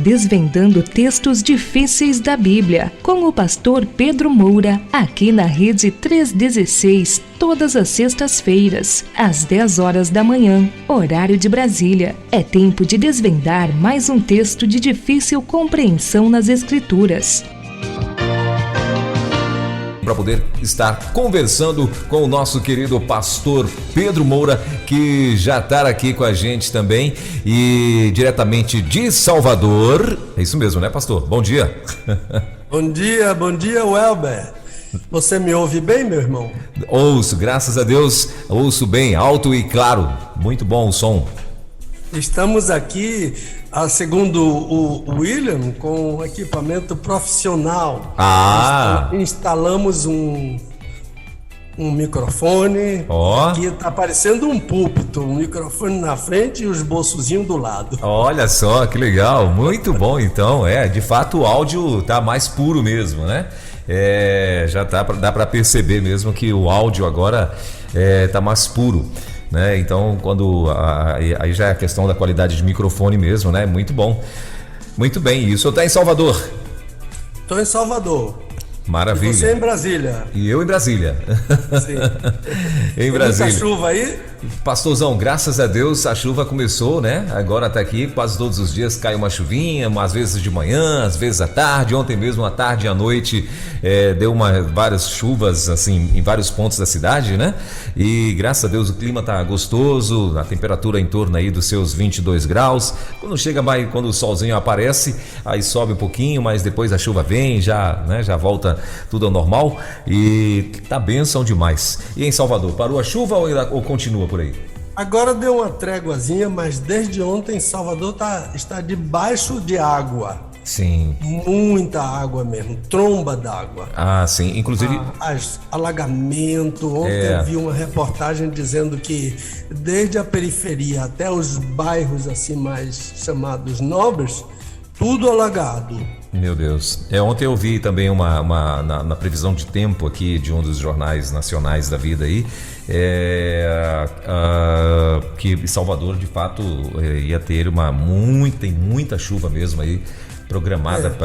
desvendando textos difíceis da Bíblia, com o pastor Pedro Moura, aqui na Rede 316, todas as sextas-feiras, às 10 horas da manhã, horário de Brasília. É tempo de desvendar mais um texto de difícil compreensão nas Escrituras. Para poder estar conversando com o nosso querido pastor Pedro Moura, que já está aqui com a gente também, e diretamente de Salvador. É isso mesmo, né, pastor? Bom dia. Bom dia, Welber. Você me ouve bem, meu irmão? Ouço, graças a Deus, ouço bem, alto e claro. Muito bom o som. Estamos aqui, segundo o William, com equipamento profissional. Instalamos um microfone. Aqui está parecendo um púlpito, um microfone na frente e os bolsozinhos do lado. Olha só, que legal, muito bom então. De fato o áudio tá mais puro mesmo, né? Já dá para perceber mesmo que o áudio agora tá mais puro. Né? Então, aí já é a questão da qualidade de microfone mesmo, né? Muito bom. Muito bem. E o senhor está em Salvador? Estou em Salvador. Maravilha. E você em Brasília? E eu em Brasília. Sim. Em Brasília. Tem muita chuva aí? Pastorzão, graças a Deus a chuva começou, né? Agora tá aqui, quase todos os dias cai uma chuvinha, às vezes de manhã, às vezes à tarde. Ontem mesmo à tarde e à noite deu várias chuvas assim em vários pontos da cidade, né? E graças a Deus o clima tá gostoso, a temperatura em torno aí dos seus 22 graus. Quando o solzinho aparece, aí sobe um pouquinho, mas depois a chuva vem, já volta tudo ao normal e tá bênção demais. E em Salvador, parou a chuva ou continua por aí? Agora deu uma tréguazinha, mas desde ontem Salvador está debaixo de água. Sim. Muita água mesmo, tromba d'água. Sim, inclusive... Alagamento. Ontem eu vi uma reportagem dizendo que desde a periferia até os bairros assim mais chamados nobres, tudo alagado. Meu Deus. Ontem eu vi também na previsão de tempo aqui de um dos jornais nacionais da vida aí, que Salvador de fato ia ter muita chuva mesmo aí, programada,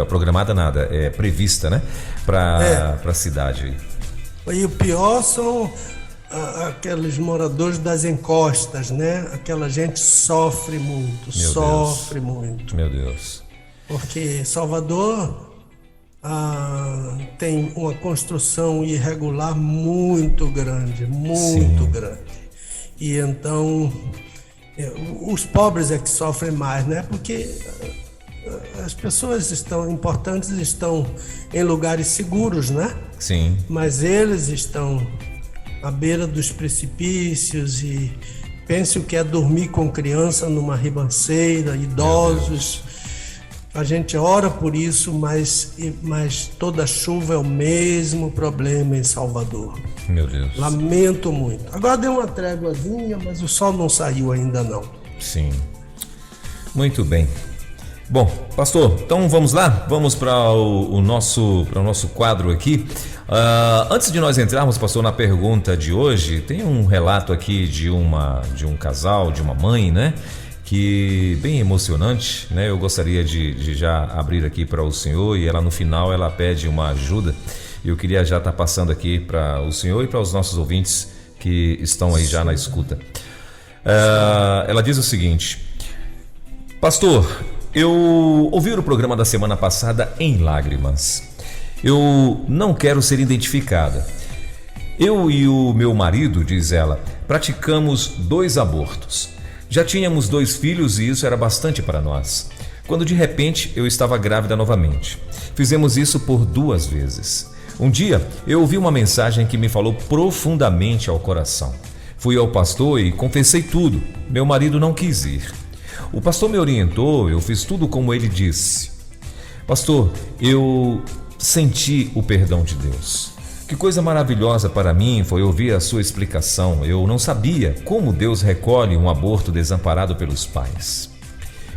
programada nada, prevista, né, para a cidade aí. E o pior são aqueles moradores das encostas, né? Aquela gente sofre muito, muito. Meu Deus. Porque Salvador tem uma construção irregular muito grande, grande. E então os pobres é que sofrem mais, né? Porque as pessoas importantes estão em lugares seguros, né? Sim. Mas eles estão à beira dos precipícios e pense o que é dormir com criança numa ribanceira, idosos. A gente ora por isso, mas toda chuva é o mesmo problema em Salvador. Meu Deus. Lamento muito. Agora deu uma tréguazinha, mas o sol não saiu ainda não. Sim. Muito bem. Bom, pastor, então vamos lá? Vamos para o nosso quadro aqui. Antes de nós entrarmos, pastor, na pergunta de hoje, tem um relato aqui de um casal, de uma mãe, né? Que bem emocionante, né? Eu gostaria de já abrir aqui para o senhor, e ela no final ela pede uma ajuda. Eu queria já estar passando aqui para o senhor e para os nossos ouvintes que estão aí já na escuta. Ela diz o seguinte: pastor, eu ouvi o programa da semana passada em lágrimas. Eu não quero ser identificada. Eu e o meu marido, diz ela, praticamos 2 abortos. Já tínhamos 2 filhos e isso era bastante para nós. Quando de repente eu estava grávida novamente. Fizemos isso por 2 vezes. Um dia eu ouvi uma mensagem que me falou profundamente ao coração. Fui ao pastor e confessei tudo. Meu marido não quis ir. O pastor me orientou, eu fiz tudo como ele disse. Pastor, eu senti o perdão de Deus. Que coisa maravilhosa para mim foi ouvir a sua explicação. Eu não sabia como Deus recolhe um aborto desamparado pelos pais.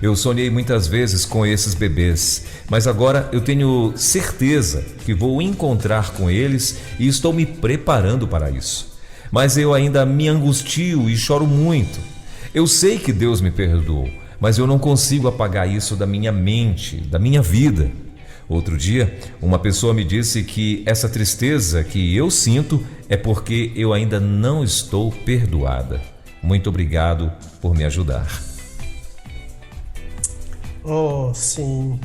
Eu sonhei muitas vezes com esses bebês, mas agora eu tenho certeza que vou encontrar com eles e estou me preparando para isso. Mas eu ainda me angustio e choro muito. Eu sei que Deus me perdoou, mas eu não consigo apagar isso da minha mente, da minha vida. Outro dia, uma pessoa me disse que essa tristeza que eu sinto é porque eu ainda não estou perdoada. Muito obrigado por me ajudar. Oh, sim.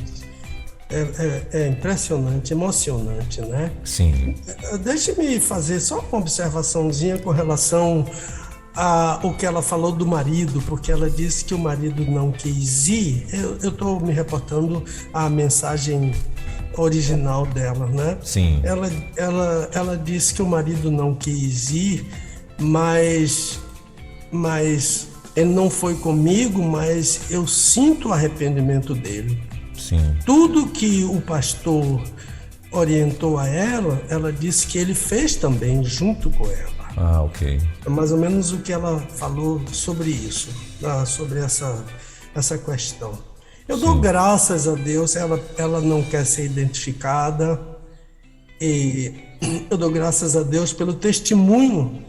É impressionante, emocionante, né? Sim. Deixe-me fazer só uma observaçãozinha com relação ao que ela falou do marido, porque ela disse que o marido não quis ir. Eu estou me reportando à mensagem original dela, né? Sim. Ela disse que o marido não quis ir, mas ele não foi comigo, mas eu sinto o arrependimento dele. Sim. Tudo que o pastor orientou a ela disse que ele fez também junto com ela. Ah, ok. É mais ou menos o que ela falou sobre isso, sobre essa questão. Eu dou graças a Deus, ela não quer ser identificada, e eu dou graças a Deus pelo testemunho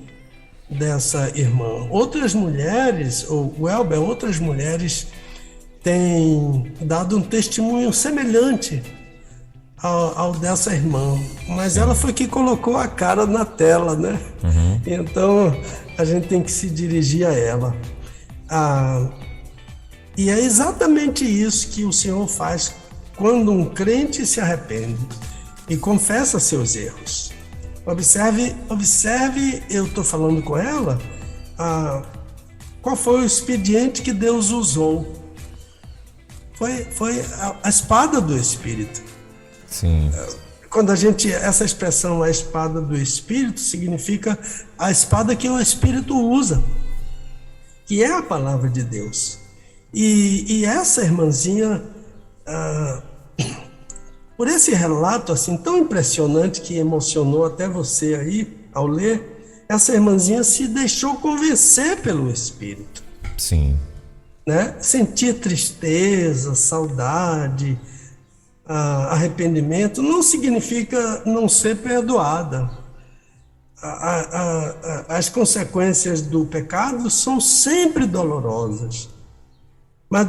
dessa irmã. Outras mulheres, outras mulheres têm dado um testemunho semelhante ao dessa irmã, mas ela foi que colocou a cara na tela, né? Uhum. Então a gente tem que se dirigir a ela. E é exatamente isso que o Senhor faz quando um crente se arrepende e confessa seus erros. Observe, eu estou falando com ela, qual foi o expediente que Deus usou. Foi a espada do Espírito. Sim. Quando essa expressão, a espada do Espírito, significa a espada que o Espírito usa, que é a palavra de Deus. E essa irmãzinha, por esse relato assim tão impressionante que emocionou até você aí ao ler, essa irmãzinha se deixou convencer pelo Espírito. Sim. Né? Sentir tristeza, saudade, arrependimento não significa não ser perdoada. As consequências do pecado são sempre dolorosas, mas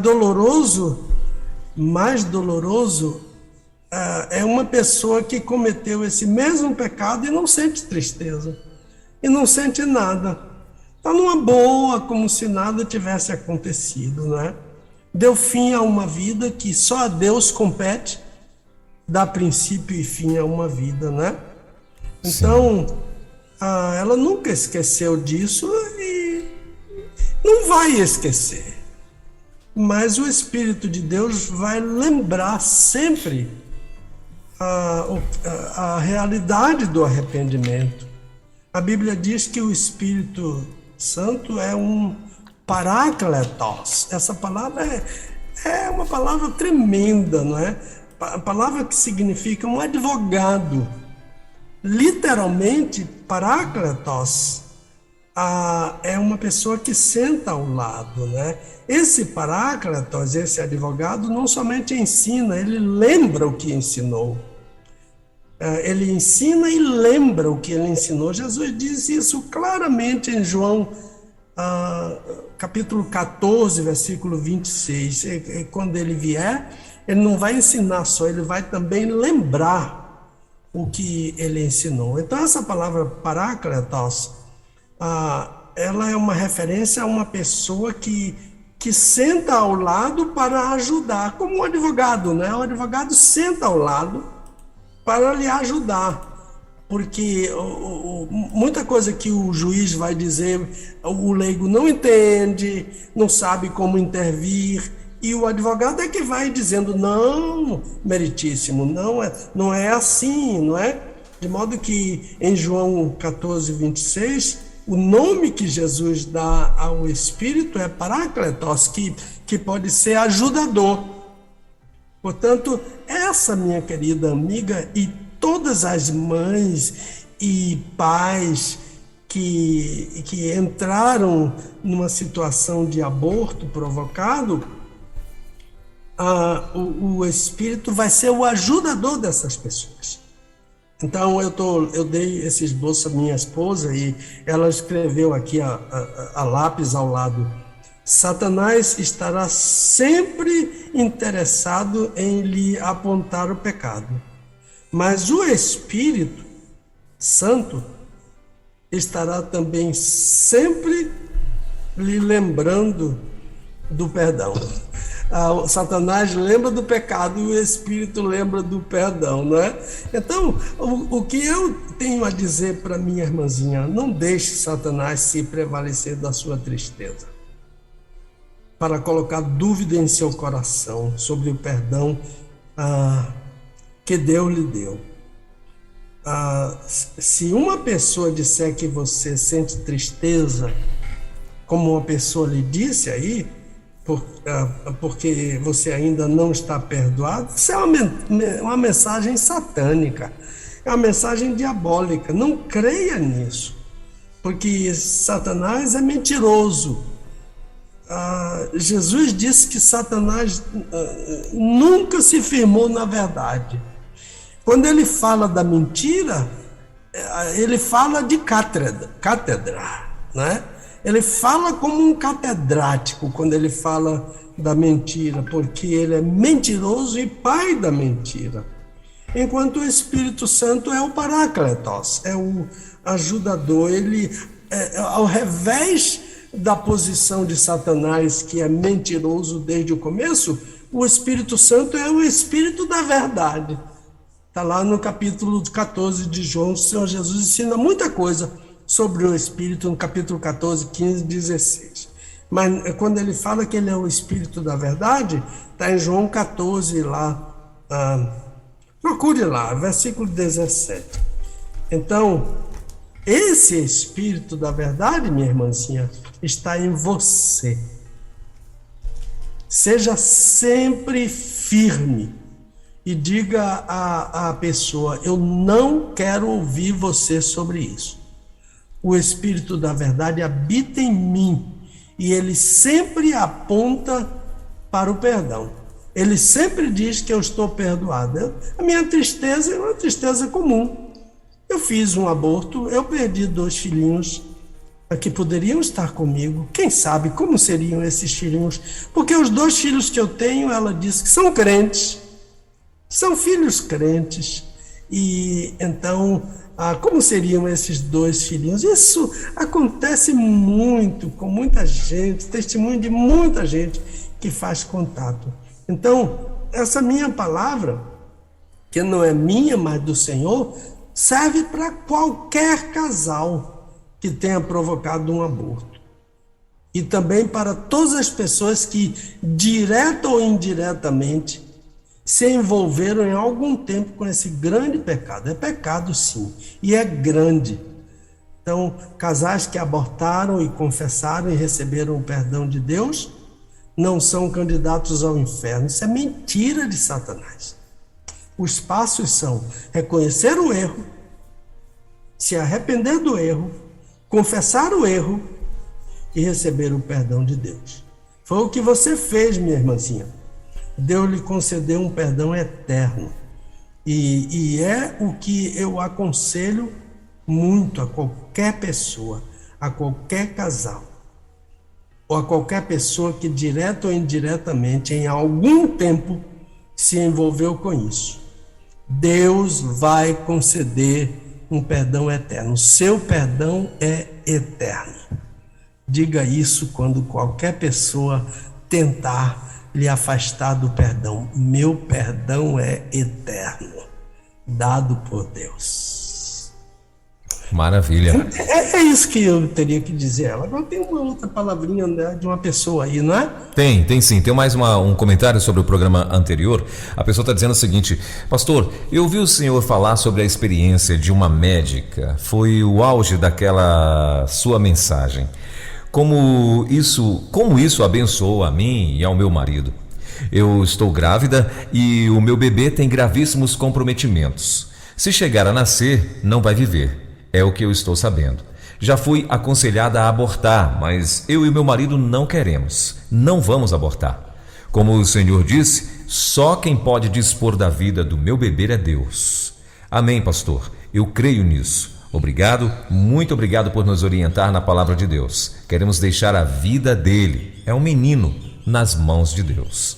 mais doloroso é uma pessoa que cometeu esse mesmo pecado e não sente tristeza, e não sente nada. Está numa boa, como se nada tivesse acontecido, né? Deu fim a uma vida que só a Deus compete, dá princípio e fim a uma vida, né? Então, ela nunca esqueceu disso e não vai esquecer. Mas o Espírito de Deus vai lembrar sempre a realidade do arrependimento. A Bíblia diz que o Espírito Santo é um parácletos. Essa palavra é uma palavra tremenda, não é? A palavra que significa um advogado. Literalmente, parácletos é uma pessoa que senta ao lado, né? Esse parácletos, esse advogado, não somente ensina, ele lembra o que ensinou. Ele ensina e lembra o que ele ensinou. Jesus diz isso claramente em João capítulo 14, versículo 26. Quando ele vier, ele não vai ensinar só, ele vai também lembrar o que ele ensinou. Então essa palavra parácletos, ela é uma referência a uma pessoa que senta ao lado para ajudar, como um advogado, né? O advogado senta ao lado para lhe ajudar, porque muita coisa que o juiz vai dizer, o leigo não entende, não sabe como intervir, e o advogado é que vai dizendo, não, meritíssimo, não é assim, não é? De modo que em João 14, 26, o nome que Jesus dá ao Espírito é Parácletos, que pode ser ajudador. Portanto, essa minha querida amiga e todas as mães e pais que entraram numa situação de aborto provocado, o Espírito vai ser o ajudador dessas pessoas. Então eu dei esse esboço à minha esposa e ela escreveu aqui a lápis ao lado Satanás estará sempre interessado em lhe apontar o pecado. Mas o Espírito Santo estará também sempre lhe lembrando do perdão. Satanás lembra do pecado e o Espírito lembra do perdão, não é? Então, o que eu tenho a dizer para minha irmãzinha, não deixe Satanás se prevalecer da sua tristeza, para colocar dúvida em seu coração sobre o perdão que Deus lhe deu. Se uma pessoa disser que você sente tristeza, como uma pessoa lhe disse aí, porque você ainda não está perdoado, isso é uma mensagem satânica, é uma mensagem diabólica. Não creia nisso, porque Satanás é mentiroso. Jesus disse que Satanás nunca se firmou na verdade. Quando ele fala da mentira, ele fala de cátedra, né? Ele fala como um catedrático quando ele fala da mentira, porque ele é mentiroso e pai da mentira. Enquanto o Espírito Santo é o Parácletos, é o ajudador. Ele, ao revés da posição de Satanás, que é mentiroso desde o começo, o Espírito Santo é o Espírito da verdade. Está lá no capítulo 14 de João, o Senhor Jesus ensina muita coisa sobre o Espírito, no capítulo 14, 15, 16. Mas quando ele fala que ele é o Espírito da verdade, está em João 14 lá, procure lá, versículo 17. Então, esse Espírito da verdade, minha irmãzinha, está em você. Seja sempre firme e diga à pessoa: eu não quero ouvir você sobre isso. O Espírito da verdade habita em mim e ele sempre aponta para o perdão. Ele sempre diz que eu estou perdoado. A minha tristeza é uma tristeza comum. Eu fiz um aborto, eu perdi 2 filhinhos que poderiam estar comigo. Quem sabe como seriam esses filhinhos? Porque os 2 filhos que eu tenho, ela disse que são crentes, são filhos crentes. E então, como seriam esses 2 filhinhos? Isso acontece muito com muita gente, testemunho de muita gente que faz contato. Então, essa minha palavra, que não é minha, mas do Senhor, serve para qualquer casal que tenha provocado um aborto. E também para todas as pessoas que, direta ou indiretamente, se envolveram em algum tempo com esse grande pecado. É pecado, sim, e é grande. Então, casais que abortaram e confessaram e receberam o perdão de Deus não são candidatos ao inferno. Isso é mentira de Satanás. Os passos são reconhecer o erro, se arrepender do erro, confessar o erro e receber o perdão de Deus. Foi o que você fez, minha irmãzinha. Deus lhe concedeu um perdão eterno. E é o que eu aconselho muito a qualquer pessoa, a qualquer casal, ou a qualquer pessoa que, direta ou indiretamente, em algum tempo, se envolveu com isso. Deus vai conceder um perdão eterno. O seu perdão é eterno. Diga isso quando qualquer pessoa tentar lhe afastar do perdão. Meu perdão é eterno, dado por Deus. Maravilha. É isso que eu teria que dizer. Agora tem uma outra palavrinha, né, de uma pessoa aí, não é? Tem sim. Tem mais um comentário sobre o programa anterior. A pessoa está dizendo o seguinte: pastor, eu ouvi o senhor falar sobre a experiência de uma médica. Foi o auge daquela sua mensagem. Como isso abençoou a mim e ao meu marido. Eu estou grávida e o meu bebê tem gravíssimos comprometimentos. Se chegar a nascer, não vai viver. É o que eu estou sabendo. Já fui aconselhada a abortar, mas eu e meu marido não queremos. Não vamos abortar. Como o Senhor disse, só quem pode dispor da vida do meu bebê é Deus. Amém, pastor. Eu creio nisso. Obrigado, muito obrigado por nos orientar na palavra de Deus. Queremos deixar a vida dele, é um menino, nas mãos de Deus.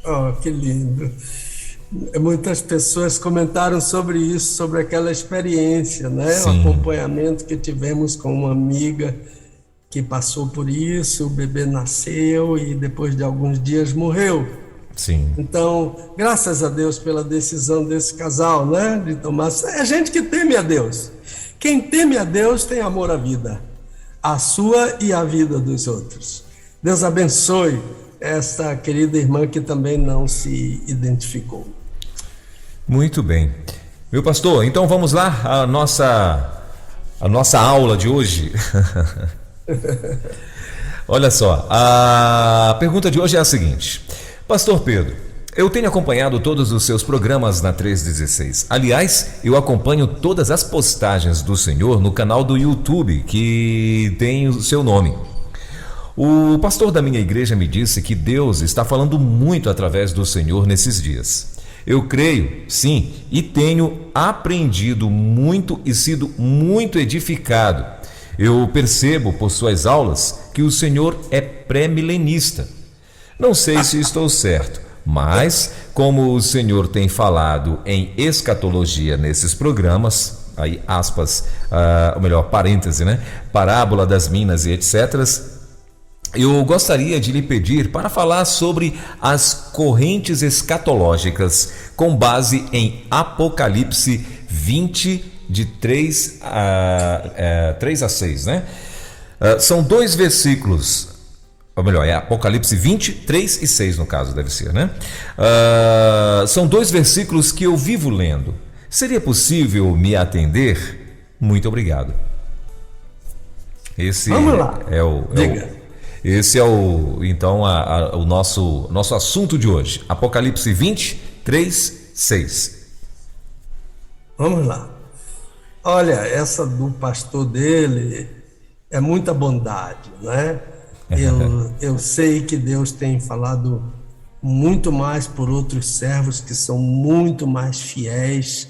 Oh, que lindo. Muitas pessoas comentaram sobre isso, sobre aquela experiência, né? Sim. O acompanhamento que tivemos com uma amiga que passou por isso, o bebê nasceu e depois de alguns dias morreu. Sim. Então, graças a Deus pela decisão desse casal, né? De tomar. É gente que teme a Deus. Quem teme a Deus tem amor à vida, a sua e a vida dos outros. Deus abençoe essa querida irmã que também não se identificou. Muito bem. Meu pastor, então vamos lá, a nossa aula de hoje. Olha só, a pergunta de hoje é a seguinte: Pastor Pedro, eu tenho acompanhado todos os seus programas na 316. Aliás, eu acompanho todas as postagens do senhor no canal do YouTube, que tem o seu nome. O pastor da minha igreja me disse que Deus está falando muito através do senhor nesses dias. Eu creio, sim, e tenho aprendido muito e sido muito edificado. Eu percebo por suas aulas que o senhor é pré-milenista. Não sei se estou certo, mas como o senhor tem falado em escatologia nesses programas, aí aspas, ou melhor, parêntese, né? Parábola das minas e etc., eu gostaria de lhe pedir para falar sobre as correntes escatológicas com base em Apocalipse 20, de 3 a 6, né? São 2 versículos, ou melhor, é Apocalipse 20, 3 e 6 no caso, deve ser, né? São 2 versículos que eu vivo lendo. Seria possível me atender? Muito obrigado. Esse Vamos lá. Esse é então o nosso assunto de hoje. Apocalipse 20, 3, 6. Vamos lá. Olha, essa do pastor dele é muita bondade, né? Eu sei que Deus tem falado muito mais por outros servos que são muito mais fiéis,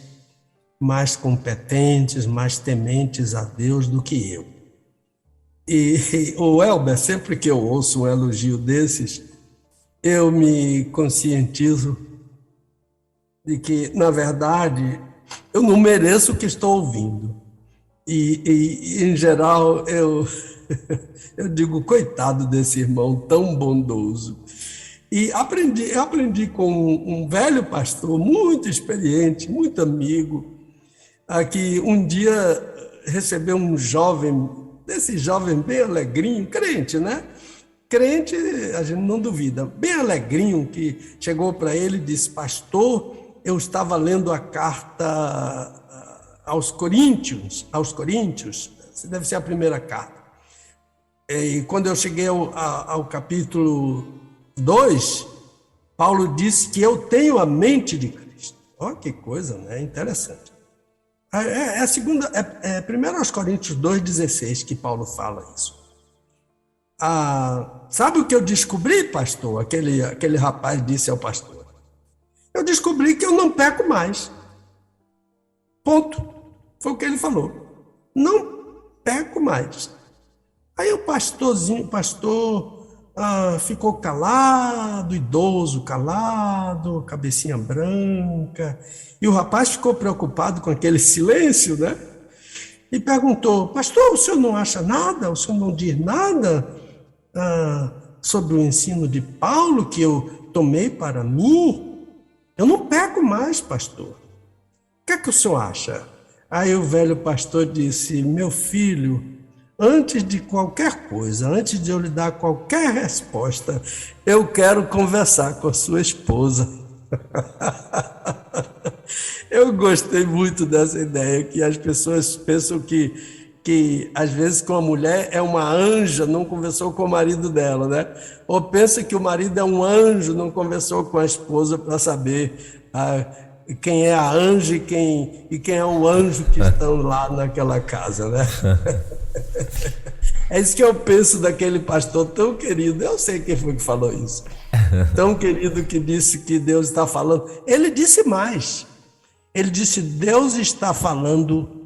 mais competentes, mais tementes a Deus do que eu. E o Elber, sempre que eu ouço um elogio desses, eu me conscientizo de que, na verdade, eu não mereço o que estou ouvindo. E em geral, eu digo, coitado desse irmão tão bondoso. E aprendi com um velho pastor, muito experiente, muito amigo, que um dia recebeu um jovem, desse jovem bem alegrinho, crente, né? Crente, a gente não duvida, bem alegrinho, que chegou para ele e disse: pastor, eu estava lendo a carta aos Coríntios, isso deve ser a primeira carta. E quando eu cheguei ao capítulo 2, Paulo disse que eu tenho a mente de Cristo. Olha que coisa, né? Interessante. É 1 Coríntios 2,16 que Paulo fala isso. Sabe o que eu descobri, pastor? Aquele rapaz disse ao pastor: eu descobri que eu não peco mais. Ponto. Foi o que ele falou. Não peco mais. Aí o pastor ficou calado, idoso, calado, cabecinha branca. E o rapaz ficou preocupado com aquele silêncio, né? E perguntou: pastor, o senhor não acha nada? O senhor não diz nada sobre o ensino de Paulo que eu tomei para mim? Eu não peco mais, pastor. O que é que o senhor acha? Aí o velho pastor disse: meu filho, antes de qualquer coisa, antes de eu lhe dar qualquer resposta, eu quero conversar com a sua esposa. Eu gostei muito dessa ideia, que as pessoas pensam que às vezes com a mulher é uma anja, não conversou com o marido dela, né? Ou pensa que o marido é um anjo, não conversou com a esposa para saber quem é a anja e quem é o anjo que estão lá naquela casa, né? É isso que eu penso daquele pastor tão querido. Eu sei quem foi que falou isso. Tão querido, que disse que Deus está falando. Ele disse mais. Ele disse: Deus está falando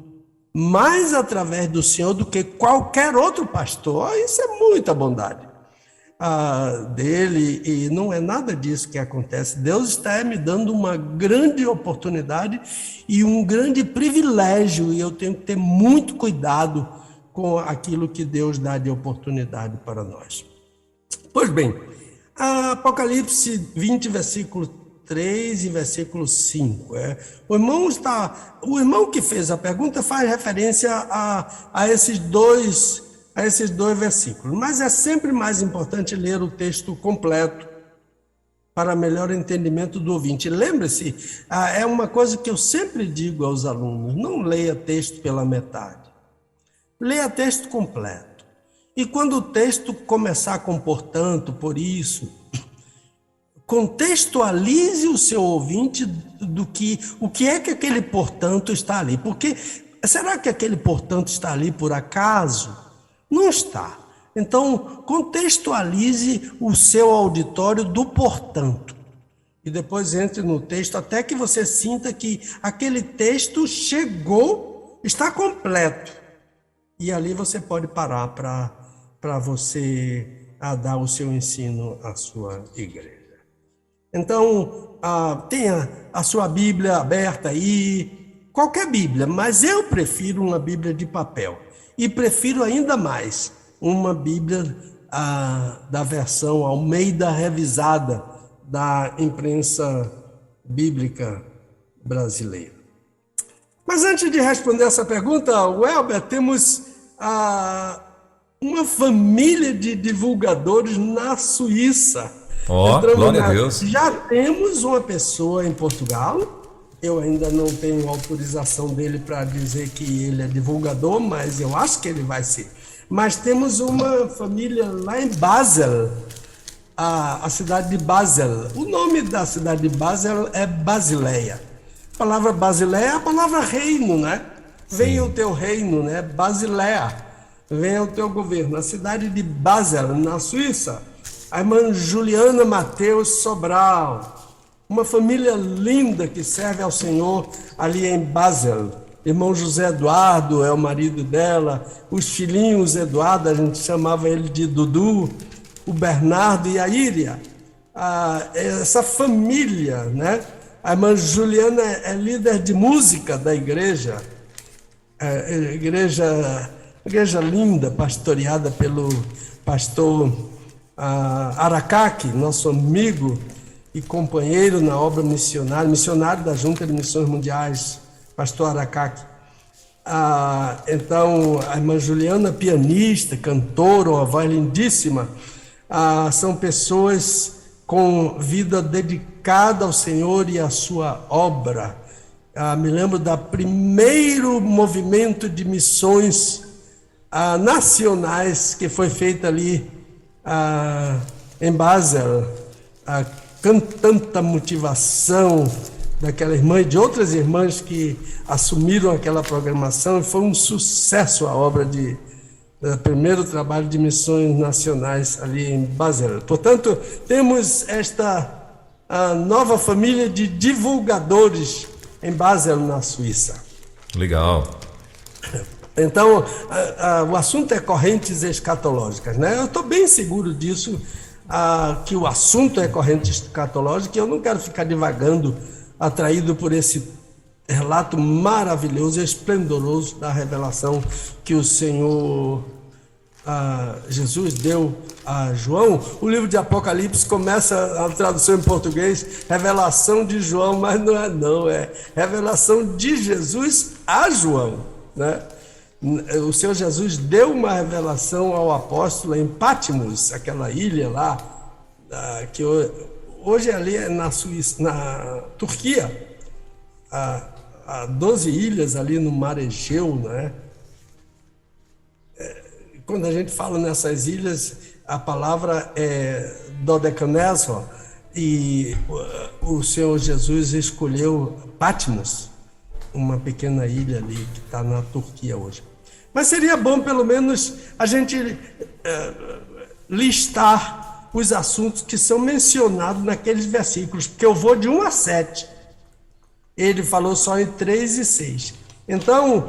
mais através do Senhor do que qualquer outro pastor. Isso é muita bondade dele, e não é nada disso que acontece. Deus está me dando uma grande oportunidade e um grande privilégio, e eu tenho que ter muito cuidado com aquilo que Deus dá de oportunidade para nós. Pois bem, Apocalipse 20, versículo 3 e versículo 5. O irmão que fez a pergunta faz referência a esses dois versículos, mas é sempre mais importante ler o texto completo para melhor entendimento do ouvinte. Lembre-se, é uma coisa que eu sempre digo aos alunos: não leia texto pela metade, leia texto completo. E quando o texto começar com portanto, por isso, contextualize o seu ouvinte o que é que aquele portanto está ali. Porque será que aquele portanto está ali por acaso? Não está. Então, contextualize o seu auditório do portanto. E depois entre no texto até que você sinta que aquele texto está completo. E ali você pode parar para você dar o seu ensino à sua igreja. Então, tenha a sua Bíblia aberta aí, qualquer Bíblia, mas eu prefiro uma Bíblia de papel. E prefiro ainda mais uma Bíblia da versão Almeida revisada da imprensa bíblica brasileira. Mas antes de responder essa pergunta, Welber, temos uma família de divulgadores na Suíça. Glória a Deus. Já temos uma pessoa em Portugal. Eu ainda não tenho autorização dele para dizer que ele é divulgador, mas eu acho que ele vai ser. Mas temos uma família lá em Basel, a cidade de Basel. O nome da cidade de Basel é Basileia. A palavra Basileia é a palavra reino, né? Venha o teu reino, né? Basileia. Venha o teu governo. A cidade de Basel, na Suíça. A irmã Juliana Mateus Sobral. Uma família linda que serve ao Senhor ali em Basel. Irmão José Eduardo é o marido dela, os filhinhos Eduardo, a gente chamava ele de Dudu, o Bernardo e a Íria. Essa família, né? A irmã Juliana é líder de música da igreja, igreja linda, pastoreada pelo pastor Aracaque, nosso amigo e companheiro na obra missionário da Junta de Missões Mundiais, pastor Aracaque. Então, a irmã Juliana, pianista, cantora, uma voz lindíssima, são pessoas com vida dedicada ao Senhor e à sua obra. Me lembro do primeiro movimento de missões nacionais que foi feito ali em Basel, com tanta motivação daquela irmã e de outras irmãs que assumiram aquela programação, e foi um sucesso a obra do primeiro trabalho de missões nacionais ali em Basel. Portanto, temos esta nova família de divulgadores em Basel, na Suíça. Legal. Então, o assunto é correntes escatológicas, né? Eu estou bem seguro disso, que o assunto é corrente escatológica, e eu não quero ficar divagando, atraído por esse relato maravilhoso e esplendoroso da revelação que o Senhor Jesus deu a João. O livro de Apocalipse começa, a tradução em português, revelação de João, mas não é revelação de Jesus a João, né? O Senhor Jesus deu uma revelação ao apóstolo em Patmos, aquela ilha lá, que hoje ali é na Suíça, na Turquia, há 12 ilhas ali no Mar Egeu, né? Quando a gente fala nessas ilhas, a palavra é Dodecanésor, e o Senhor Jesus escolheu Patmos, uma pequena ilha ali que está na Turquia hoje. Mas seria bom, pelo menos, a gente listar os assuntos que são mencionados naqueles versículos, porque eu vou de 1 a 7. Ele falou só em 3 e 6. Então,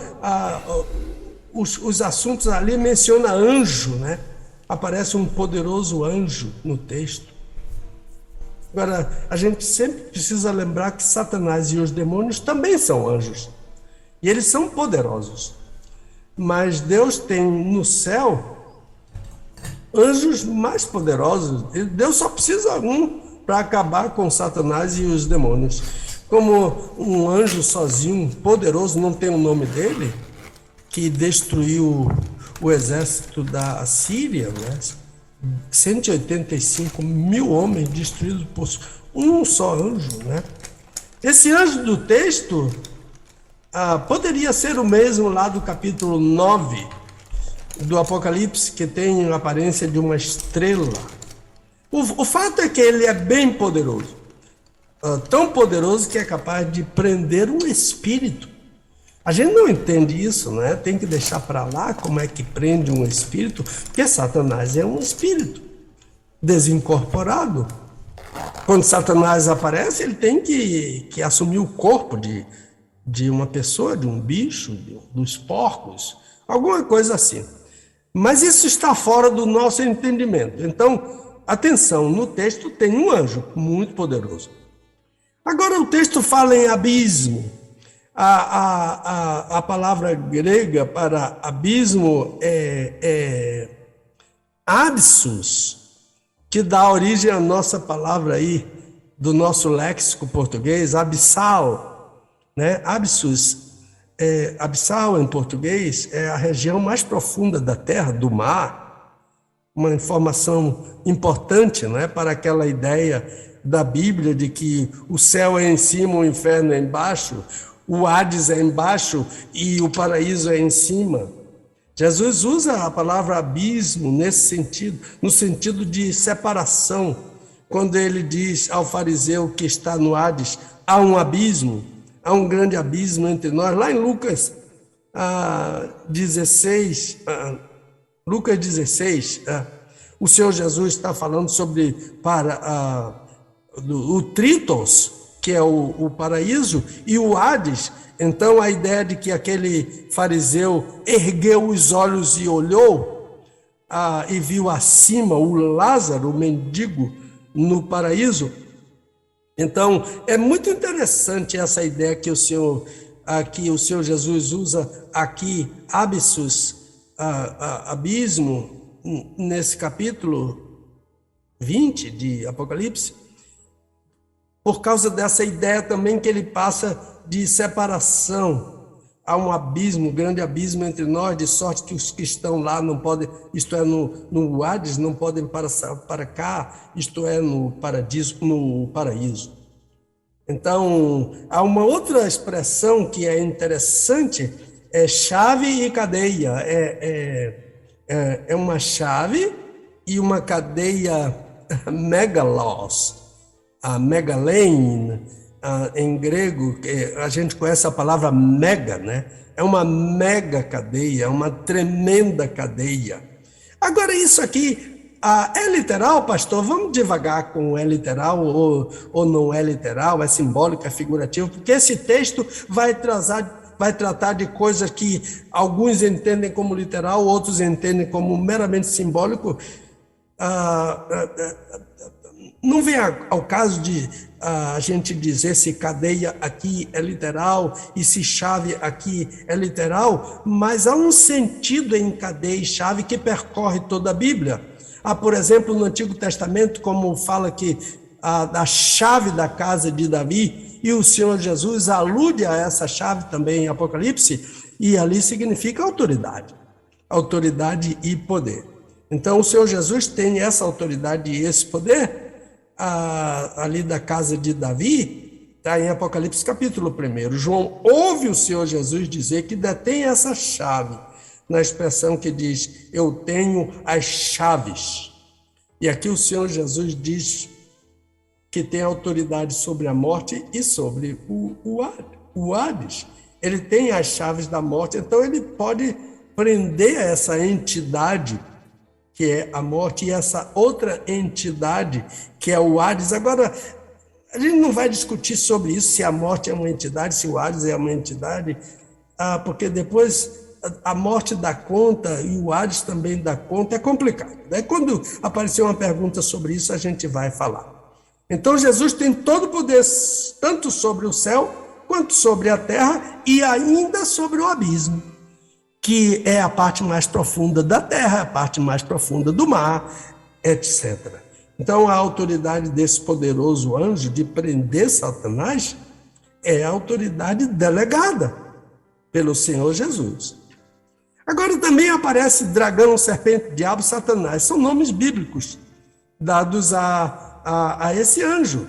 os assuntos ali mencionam anjo, né? Aparece um poderoso anjo no texto. Agora, a gente sempre precisa lembrar que Satanás e os demônios também são anjos. E eles são poderosos. Mas Deus tem no céu anjos mais poderosos. Deus só precisa um para acabar com Satanás e os demônios. Como um anjo sozinho, poderoso, não tem o nome dele, que destruiu o exército da Síria, né? 185 mil homens destruídos por um só anjo, né? Esse anjo do texto poderia ser o mesmo lá do capítulo 9 do Apocalipse, que tem a aparência de uma estrela. O fato é que ele é bem poderoso, tão poderoso que é capaz de prender um espírito. A gente não entende isso, né? Tem que deixar para lá como é que prende um espírito, porque Satanás é um espírito desincorporado. Quando Satanás aparece, ele tem que assumir o corpo de uma pessoa, de um bicho, dos porcos, alguma coisa assim. Mas isso está fora do nosso entendimento. Então, atenção, no texto tem um anjo muito poderoso. Agora o texto fala em abismo. A palavra grega para abismo é abssus, que dá origem à nossa palavra aí, do nosso léxico português, abissal, né? Abssus, abissal em português, é a região mais profunda da terra, do mar. Uma informação importante, né, para aquela ideia da Bíblia de que o céu é em cima, o inferno é embaixo, o Hades é embaixo e o paraíso é em cima. Jesus usa a palavra abismo nesse sentido, no sentido de separação, quando ele diz ao fariseu que está no Hades, há um abismo, há um grande abismo entre nós. Lá em Lucas 16, o Senhor Jesus está falando sobre o Trítos, que é o paraíso, e o Hades. Então a ideia de que aquele fariseu ergueu os olhos e olhou e viu acima o Lázaro, o mendigo, no paraíso. Então é muito interessante essa ideia que o Senhor Jesus usa aqui, abssus, abismo, nesse capítulo 20 de Apocalipse, por causa dessa ideia também que ele passa de separação. Há um abismo, um grande abismo entre nós, de sorte que os que estão lá não podem, isto é, no Hades, não podem para cá, isto é, no paraíso. Então, há uma outra expressão que é interessante, é chave e cadeia. É uma chave e uma cadeia megalos. A megalein, em grego, a gente conhece a palavra mega, né? É uma mega cadeia, é uma tremenda cadeia. Agora, isso aqui é literal, pastor? Vamos devagar com é literal ou não é literal, é simbólico, é figurativo, porque esse texto vai tratar de coisas que alguns entendem como literal, outros entendem como meramente simbólico. Não vem ao caso de a gente dizer se cadeia aqui é literal e se chave aqui é literal, mas há um sentido em cadeia e chave que percorre toda a Bíblia. Por exemplo, no Antigo Testamento, como fala que a chave da casa de Davi, e o Senhor Jesus alude a essa chave também em Apocalipse, e ali significa autoridade e poder. Então o Senhor Jesus tem essa autoridade e esse poder ali da casa de Davi, está em Apocalipse capítulo 1. João ouve o Senhor Jesus dizer que detém essa chave, na expressão que diz, eu tenho as chaves. E aqui o Senhor Jesus diz que tem autoridade sobre a morte e sobre o Hades. Ele tem as chaves da morte, então ele pode prender essa entidade que é a morte, e essa outra entidade, que é o Hades. Agora, a gente não vai discutir sobre isso, se a morte é uma entidade, se o Hades é uma entidade. porque depois a morte dá conta e o Hades também dá conta, é complicado. Daí quando aparecer uma pergunta sobre isso, a gente vai falar. Então Jesus tem todo o poder, tanto sobre o céu, quanto sobre a terra e ainda sobre o abismo, que é a parte mais profunda da terra, a parte mais profunda do mar, etc. Então a autoridade desse poderoso anjo de prender Satanás é a autoridade delegada pelo Senhor Jesus. Agora também aparece dragão, serpente, diabo, Satanás. São nomes bíblicos dados a esse anjo.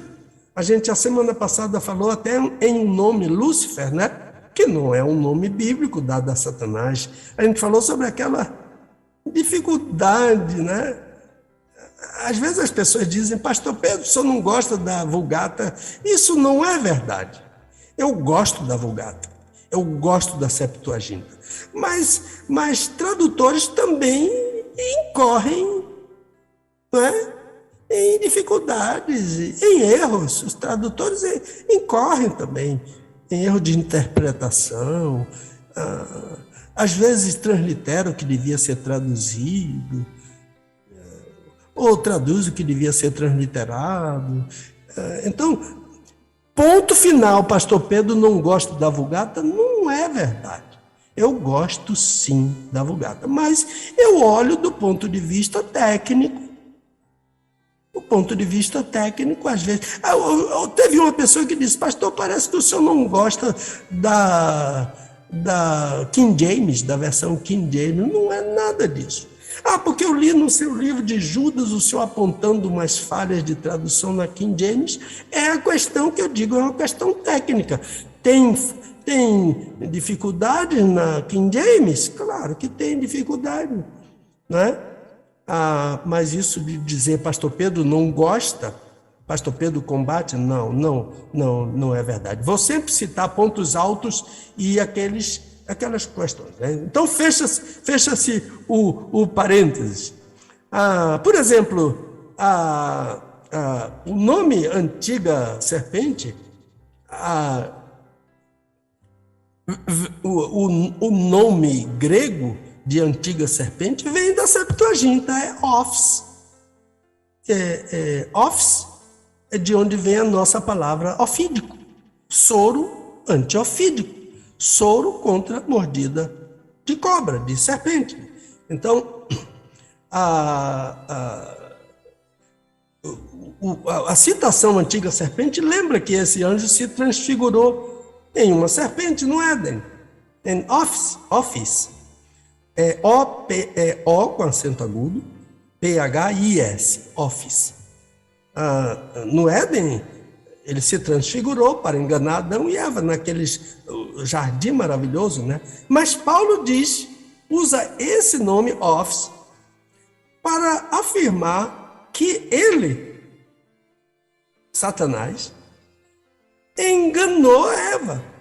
A gente, a semana passada, falou até em um nome, Lúcifer, né? Que não é um nome bíblico dado a Satanás. A gente falou sobre aquela dificuldade, né? Às vezes as pessoas dizem, pastor Pedro, o senhor não gosta da Vulgata? Isso não é verdade. Eu gosto da Vulgata, eu gosto da Septuaginta, mas tradutores também incorrem, né, em dificuldades, em erros. Os tradutores incorrem também em erro de interpretação, às vezes transliteram o que devia ser traduzido, ou traduz o que devia ser transliterado. Então, ponto final, pastor Pedro não gosta da Vulgata, não é verdade. Eu gosto sim da Vulgata, mas eu olho do ponto de vista técnico. O ponto de vista técnico, às vezes... Teve uma pessoa que disse, pastor, parece que o senhor não gosta da King James, da versão King James. Não é nada disso. Porque eu li no seu livro de Judas, o senhor apontando umas falhas de tradução na King James. É a questão que eu digo, é uma questão técnica. Tem dificuldades na King James? Claro que tem dificuldade, né? Mas isso de dizer pastor Pedro não gosta, pastor Pedro combate, não é verdade. Vou sempre citar pontos altos e aquelas questões, né? Então fecha-se o parênteses. Por exemplo, o nome antiga serpente, o nome grego de antiga serpente vem da Septuaginta, é Ophis. Ophis é de onde vem a nossa palavra ofídico, soro antiofídico, soro contra mordida de cobra, de serpente. Então, a citação antiga serpente lembra que esse anjo se transfigurou em uma serpente no Éden, em Ophis. O com acento agudo, Phis, Ophis. No Éden, ele se transfigurou para enganar Adão e Eva, naquele jardim maravilhoso, né? Mas Paulo usa esse nome, Ophis, para afirmar que ele, Satanás, enganou Eva.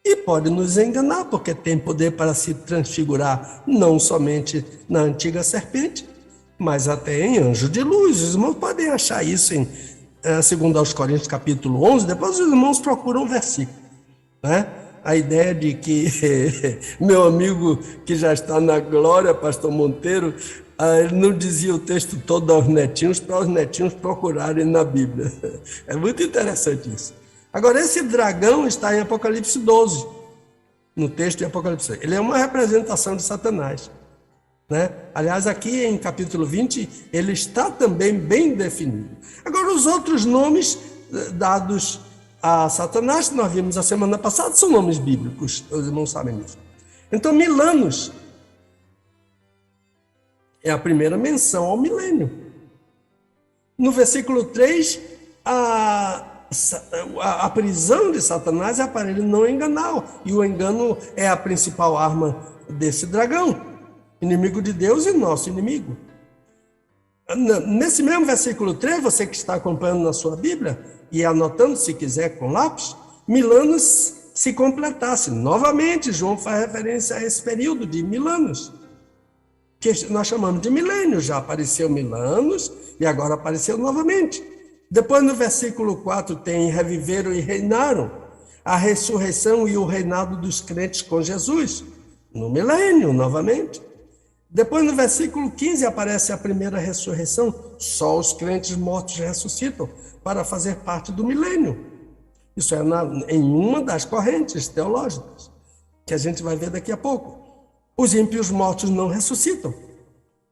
E pode nos enganar, porque tem poder para se transfigurar não somente na antiga serpente, mas até em anjo de luz. Os irmãos podem achar isso em 2 Coríntios capítulo 11, depois os irmãos procuram um versículo, né? A ideia de que meu amigo que já está na glória, pastor Monteiro, ele não dizia o texto todo aos netinhos, para os netinhos procurarem na Bíblia. É muito interessante isso. Agora, esse dragão está em Apocalipse 12, no texto de Apocalipse. Ele é uma representação de Satanás, né? Aliás, aqui em capítulo 20, ele está também bem definido. Agora, os outros nomes dados a Satanás, que nós vimos a semana passada, são nomes bíblicos, os irmãos sabem disso. Então, Milanos é a primeira menção ao milênio. No versículo 3, a prisão de Satanás é para ele não enganar, e o engano é a principal arma desse dragão, inimigo de Deus e nosso inimigo. Nesse mesmo versículo 3, você que está acompanhando na sua Bíblia e anotando se quiser com lápis, Milanos se completasse. Novamente, João faz referência a esse período de Milanos, que nós chamamos de milênio. Já apareceu Milanos e agora apareceu novamente. Depois, no versículo 4, tem reviveram e reinaram. a ressurreição e o reinado dos crentes com Jesus, no milênio, novamente. Depois, no versículo 15, aparece a primeira ressurreição. Só os crentes mortos ressuscitam para fazer parte do milênio. Isso é em uma das correntes teológicas, que a gente vai ver daqui a pouco. Os ímpios mortos não ressuscitam.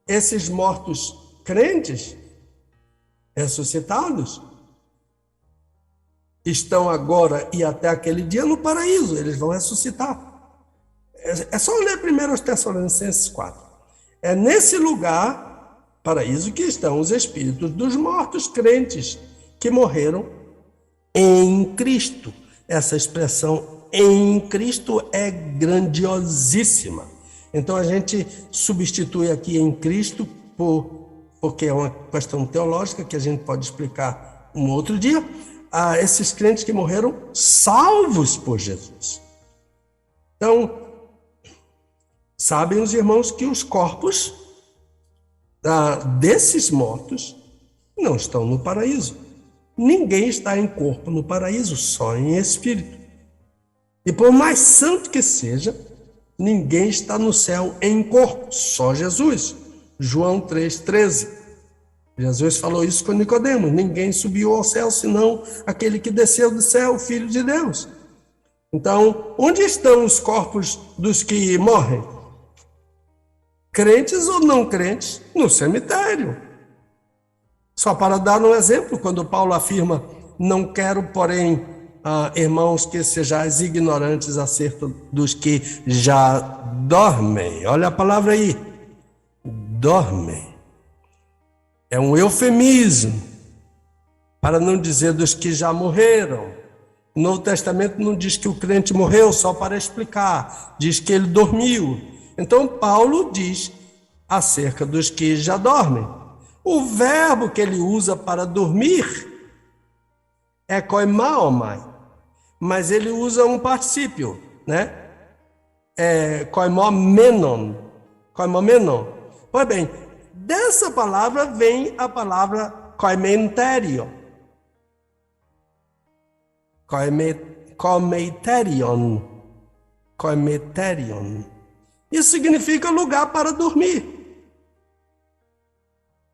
Esses mortos crentes, ressuscitados, estão agora e até aquele dia no paraíso. Eles vão ressuscitar. É só ler 1 Tessalonicenses 4. É nesse lugar, paraíso, que estão os espíritos dos mortos crentes que morreram em Cristo. Essa expressão em Cristo é grandiosíssima. Então a gente substitui aqui em Cristo porque é uma questão teológica que a gente pode explicar um outro dia, a esses crentes que morreram salvos por Jesus. Então, sabem os irmãos que os corpos desses mortos não estão no paraíso. Ninguém está em corpo no paraíso, só em espírito. E por mais santo que seja, ninguém está no céu em corpo, só Jesus. João 3,13. Jesus falou isso com Nicodemo: ninguém subiu ao céu senão aquele que desceu do céu, o Filho de Deus. Então, onde estão os corpos dos que morrem? Crentes ou não crentes? No cemitério. Só para dar um exemplo, quando Paulo afirma: não quero, porém, irmãos, que sejais ignorantes acerca dos que já dormem. Olha a palavra aí, dormem. É um eufemismo para não dizer dos que já morreram. O Novo Testamento não diz que o crente morreu só para explicar, diz que ele dormiu. Então Paulo diz acerca dos que já dormem. O verbo que ele usa para dormir é koimaomai, mas ele usa um particípio, né? É koimomenon. Pois bem, dessa palavra vem a palavra koimenterion. Koimeterion. Isso significa lugar para dormir.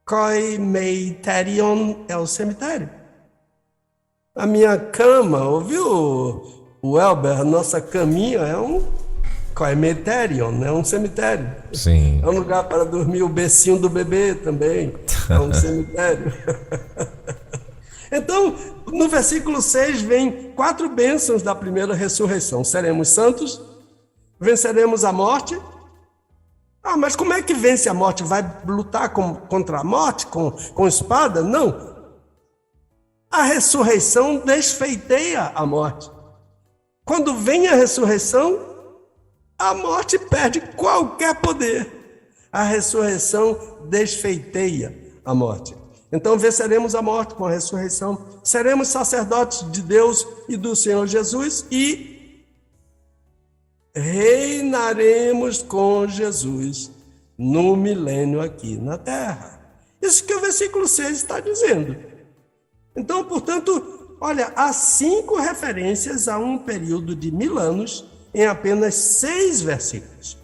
Koimeterion é o cemitério. A minha cama, ouviu, o Elber? A nossa caminha é um koimeterion, é um cemitério. Sim. É um lugar para dormir. O becinho do bebê também é um cemitério. Então, no versículo 6 vem 4 bênçãos da primeira ressurreição. Seremos santos, venceremos a morte. Mas como é que vence a morte? Vai lutar contra a morte com espada? Não. A ressurreição desfeiteia a morte. Quando vem a ressurreição, a morte perde qualquer poder. A ressurreição desfeiteia a morte. Então venceremos a morte com a ressurreição. Seremos sacerdotes de Deus e do Senhor Jesus e reinaremos com Jesus no milênio aqui na terra. Isso que o versículo 6 está dizendo. Então, portanto, olha, há 5 referências a um período de 1000 anos em apenas 6 versículos.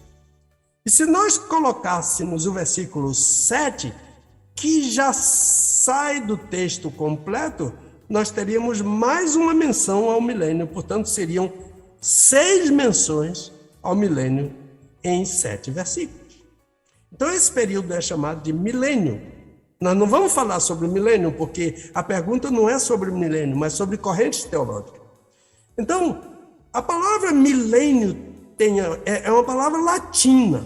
E se nós colocássemos o versículo 7, que já sai do texto completo, nós teríamos mais uma menção ao milênio. Portanto, seriam 6 menções ao milênio em 7 versículos. Então, esse período é chamado de milênio. Nós não vamos falar sobre o milênio, porque a pergunta não é sobre o milênio, mas sobre correntes teológicas. Então, a palavra milênio é uma palavra latina,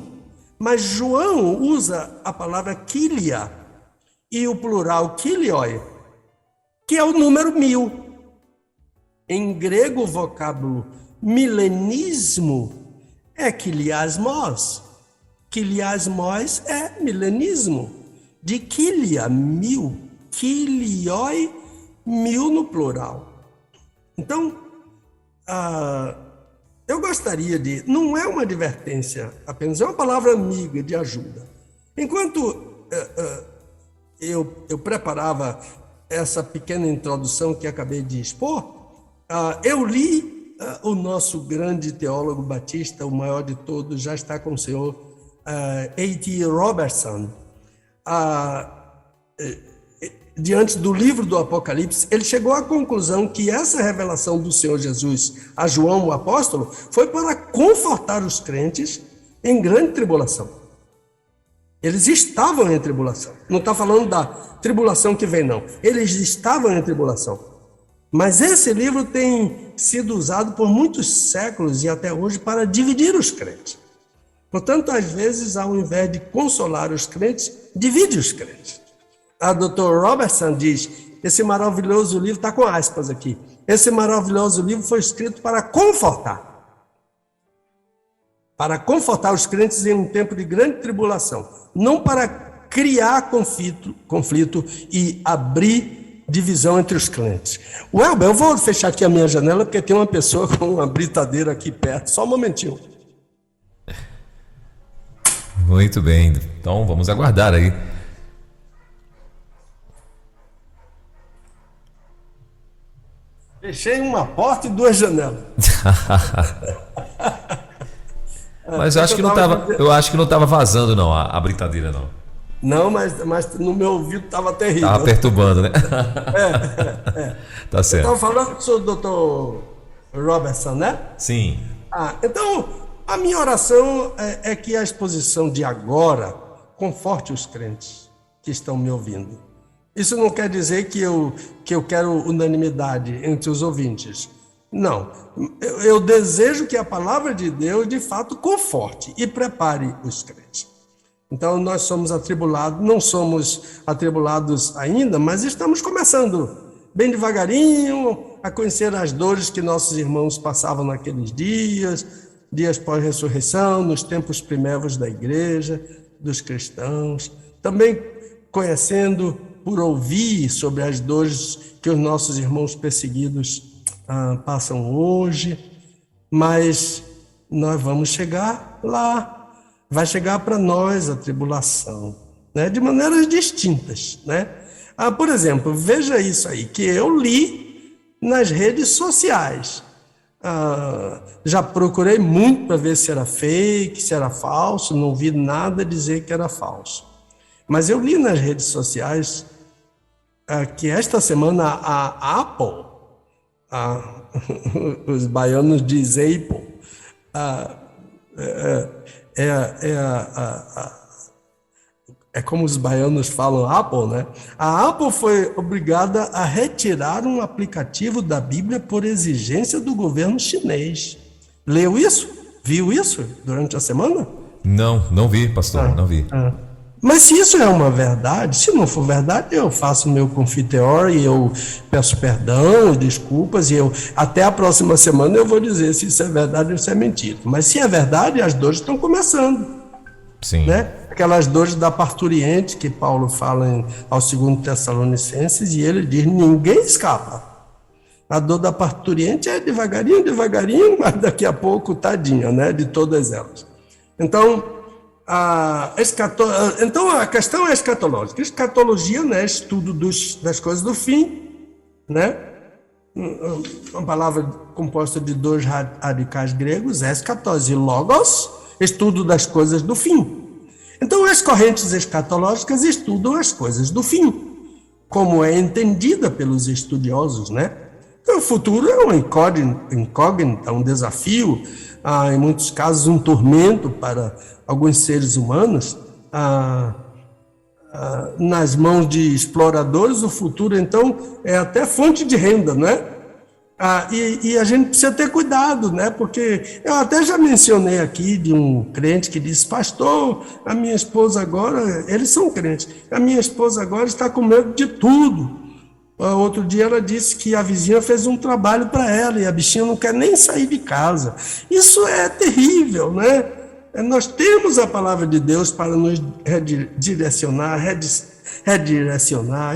mas João usa a palavra kilia e o plural kilioi, que é o número 1000. Em grego, o vocábulo milenismo é kiliasmos. Kiliasmos é milenismo. De kilia, 1000. Kilioi, 1000 no plural. Então, eu gostaria de... Não é uma advertência apenas, é uma palavra amiga de ajuda. Enquanto eu preparava essa pequena introdução que acabei de expor, eu li o nosso grande teólogo batista, o maior de todos, já está com o senhor A.T. Robertson. Diante do livro do Apocalipse, ele chegou à conclusão que essa revelação do Senhor Jesus a João, o apóstolo, foi para confortar os crentes em grande tribulação. Eles estavam em tribulação. Não está falando da tribulação que vem, não. Eles estavam em tribulação. Mas esse livro tem sido usado por muitos séculos e até hoje para dividir os crentes. Portanto, às vezes, ao invés de consolar os crentes, divide os crentes. A Dr. Robertson diz, esse maravilhoso livro, está com aspas aqui, esse maravilhoso livro foi escrito para confortar os crentes em um tempo de grande tribulação, não para criar conflito e abrir divisão entre os crentes. Welber, eu vou fechar aqui a minha janela, porque tem uma pessoa com uma britadeira aqui perto, só um momentinho. Muito bem, então vamos aguardar aí. Fechei uma porta e 2 janelas. Mas eu acho que não estava vazando não, a brincadeira não. Não, mas no meu ouvido estava terrível. Estava perturbando, né? Tá certo. Eu estava falando sobre o Dr. Robertson, né? Sim. Então, a minha oração é que a exposição de agora conforte os crentes que estão me ouvindo. Isso não quer dizer que eu quero unanimidade entre os ouvintes. Não. Eu desejo que a palavra de Deus, de fato, conforte e prepare os crentes. Então, nós somos atribulados, não somos atribulados ainda, mas estamos começando bem devagarinho a conhecer as dores que nossos irmãos passavam naqueles dias pós-ressurreição, nos tempos primeiros da igreja, dos cristãos. Também conhecendo por ouvir sobre as dores que os nossos irmãos perseguidos passam hoje, mas nós vamos chegar lá, vai chegar para nós a tribulação, né? De maneiras distintas, né? Por exemplo, veja isso aí, que eu li nas redes sociais. Já procurei muito para ver se era fake, se era falso, não vi nada dizer que era falso. Mas eu li nas redes sociais que esta semana a Apple, os baianos dizem Apple, é como os baianos falam Apple, né? A Apple foi obrigada a retirar um aplicativo da Bíblia por exigência do governo chinês. Leu isso? Viu isso durante a semana? Não vi, pastor, não vi. Mas se isso é uma verdade, se não for verdade, eu faço meu confiteor e eu peço perdão e desculpas e até a próxima semana eu vou dizer se isso é verdade ou se é mentira. Mas se é verdade, as dores estão começando. Sim. Né? Aquelas dores da parturiente que Paulo fala aos 2 Tessalonicenses e ele diz, ninguém escapa. A dor da parturiente é devagarinho, mas daqui a pouco, tadinha, né? De todas elas. Então, então a questão é escatológica. Escatologia, né? Estudo das coisas do fim, né? Uma palavra composta de 2 radicais gregos, eschatos e logos, estudo das coisas do fim. Então as correntes escatológicas estudam as coisas do fim, como é entendida pelos estudiosos, né? Então, o futuro é uma incógnita, um desafio, em muitos casos um tormento para alguns seres humanos. Nas mãos de exploradores, o futuro, então, é até fonte de renda, né? E a gente precisa ter cuidado, né? Porque eu até já mencionei aqui de um crente que disse, pastor, a minha esposa agora, eles são crentes, a minha esposa agora está com medo de tudo. Outro dia ela disse que a vizinha fez um trabalho para ela e a bichinha não quer nem sair de casa. Isso é terrível, né? Nós temos a palavra de Deus para nos redirecionar,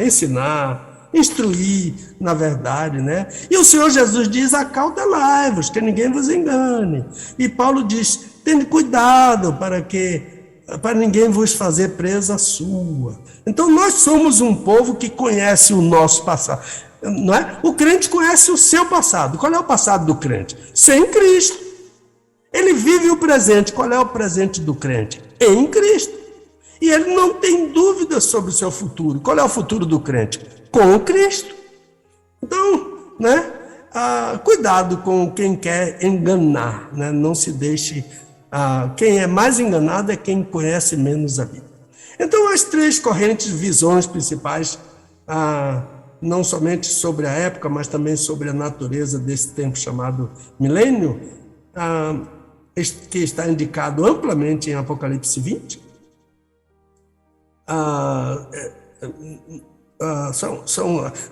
ensinar, instruir, na verdade, né? E o Senhor Jesus diz, acautelai-vos, que ninguém vos engane. E Paulo diz, tende cuidado para ninguém vos fazer presa sua. Então nós somos um povo que conhece o nosso passado. não é? O crente conhece o seu passado. Qual é o passado do crente? Sem Cristo. Ele vive o presente. Qual é o presente do crente? Em Cristo. E ele não tem dúvidas sobre o seu futuro. Qual é o futuro do crente? Com Cristo. Então, né? Cuidado com quem quer enganar, né? Não se deixe. Quem é mais enganado é quem conhece menos a Bíblia. Então, as três correntes, visões principais, não somente sobre a época, mas também sobre a natureza desse tempo chamado milênio, que está indicado amplamente em Apocalipse 20, são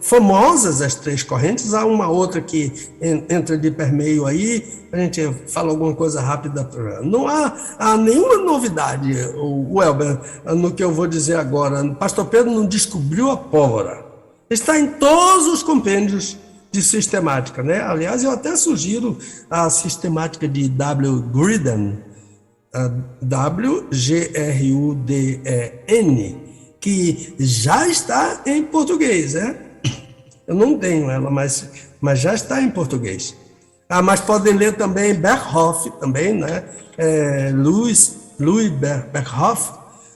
famosas as três correntes. Há uma outra que entra de permeio aí, a gente fala alguma coisa rápida. Não há nenhuma novidade, Welber, no que eu vou dizer agora. O pastor Pedro não descobriu a pólvora. Está em todos os compêndios de sistemática, né? Aliás, eu até sugiro a sistemática de W. Gruden, W-G-R-U-D-E-N, que já está em português, né? Eu não tenho ela, mas já está em português. Mas podem ler também Berkhoff, também, né? Louis Berkhoff,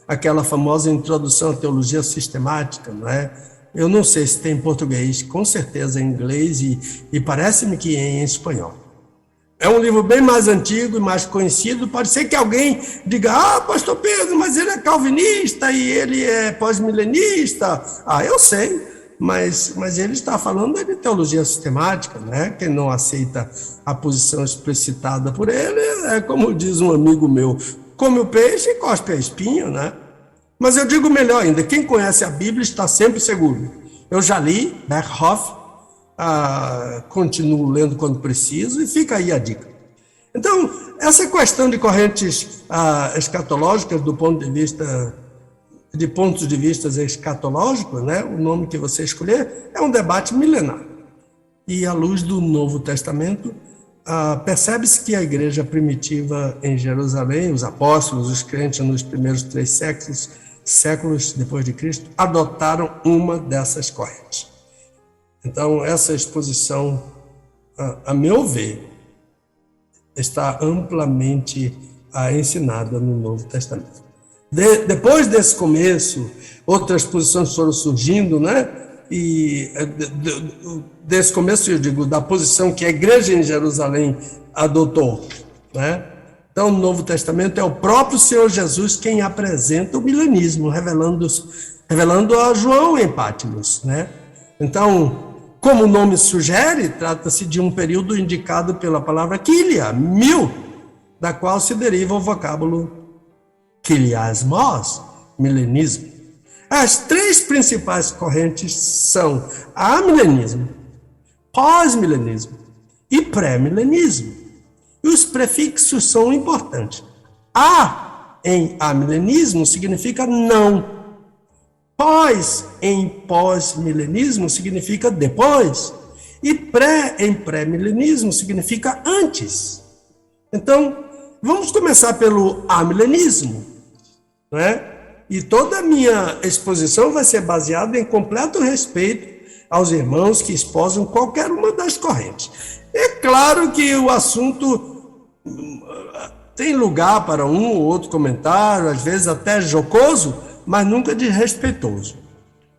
aquela famosa introdução à teologia sistemática, não é? Eu não sei se tem em português, com certeza em inglês e parece-me que em espanhol. É um livro bem mais antigo e mais conhecido. Pode ser que alguém diga, pastor Pedro, mas ele é calvinista e ele é pós-milenista. Eu sei, mas ele está falando de teologia sistemática, né? Quem não aceita a posição explicitada por ele, como diz um amigo meu, come o peixe e cospe a espinho, né? Mas eu digo melhor ainda, quem conhece a Bíblia está sempre seguro. Eu já li Berkhoff, continuo lendo quando preciso, e fica aí a dica. Então, essa questão de correntes escatológicas do ponto de vista, de pontos de vista escatológicos, né, o nome que você escolher, é um debate milenar. E à luz do Novo Testamento, percebe-se que a igreja primitiva em Jerusalém, os apóstolos, os crentes nos primeiros 3 séculos depois de Cristo, adotaram uma dessas correntes. Então, essa exposição, a meu ver, está amplamente ensinada no Novo Testamento. Depois desse começo, outras posições foram surgindo, né? E desse começo, eu digo, da posição que a igreja em Jerusalém adotou, né? Então, no Novo Testamento é o próprio Senhor Jesus quem apresenta o milenismo, revelando a João em Patmos, né? Então, como o nome sugere, trata-se de um período indicado pela palavra kilia, 1000, da qual se deriva o vocábulo kiliasmos, milenismo. As três principais correntes são amilenismo, pós-milenismo e pré-milenismo. E os prefixos são importantes. Em amilenismo significa não. Pós em pós-milenismo significa depois. E em pré-milenismo significa antes. Então, vamos começar pelo amilenismo, não é? E toda a minha exposição vai ser baseada em completo respeito aos irmãos que esposam qualquer uma das correntes. É claro que o assunto tem lugar para um ou outro comentário, às vezes até jocoso, mas nunca desrespeitoso,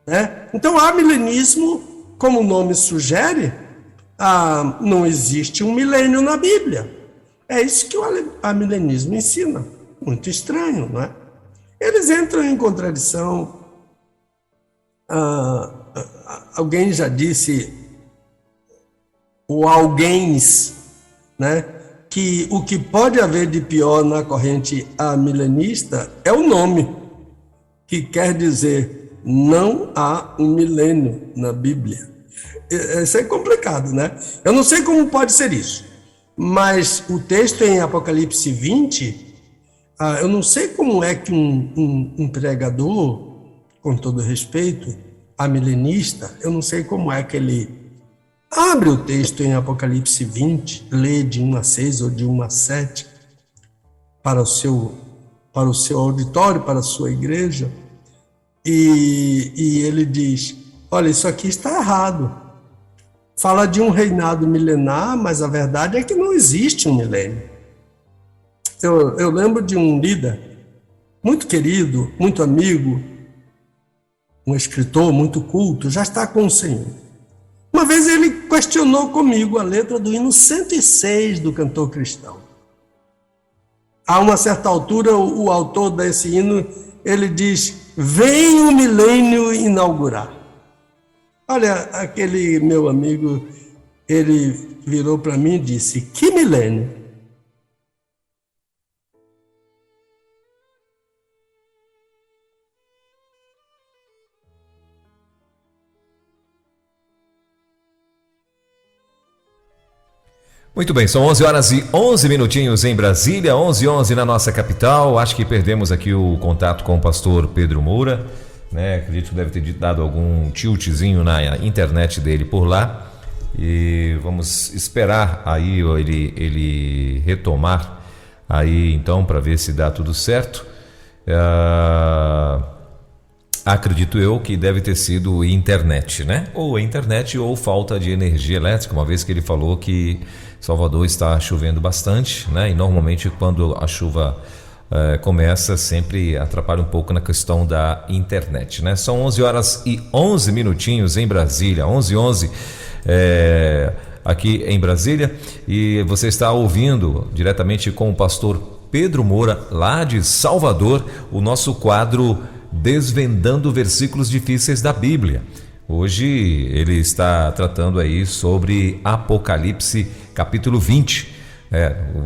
né? Então, amilenismo, como o nome sugere, não existe um milênio na Bíblia. É isso que o amilenismo ensina. Muito estranho, não é? Eles entram em contradição. Alguém já disse, ou alguéms, né, que o que pode haver de pior na corrente amilenista é o nome, que quer dizer não há um milênio na Bíblia. Isso é complicado, né? Eu não sei como pode ser isso, mas o texto em Apocalipse 20, eu não sei como é que um pregador, com todo respeito, amilenista, eu não sei como é que ele abre o texto em Apocalipse 20, lê de 1 a 6 ou de 1 a 7 para o seu auditório, para a sua igreja, e ele diz, olha, isso aqui está errado. fala de um reinado milenar, mas a verdade é que não existe um milênio. Eu lembro de um líder muito querido, muito amigo, um escritor muito culto, já está com o Senhor. Uma vez ele questionou comigo a letra do hino 106 do cantor cristão. A uma certa altura, o autor desse hino, ele diz: vem o milênio inaugurar. Olha, aquele meu amigo, ele virou para mim e disse: que milênio? Muito bem, são 11 horas e 11 minutinhos em Brasília, 11h11 na nossa capital. Acho que perdemos aqui o contato com o pastor Pedro Moura, né? Acredito que deve ter dado algum tiltzinho na internet dele por lá. E vamos esperar aí ele retomar aí então para ver se dá tudo certo. Acredito eu que deve ter sido internet, né? Ou internet ou falta de energia elétrica, uma vez que ele falou que Salvador está chovendo bastante, né? E normalmente quando a chuva começa, sempre atrapalha um pouco na questão da internet, né? São 11 horas e 11 minutinhos em Brasília, 11h11 aqui em Brasília, e você está ouvindo diretamente com o pastor Pedro Moura, lá de Salvador, o nosso quadro Desvendando Versículos Difíceis da Bíblia. Hoje ele está tratando aí sobre Apocalipse capítulo 20,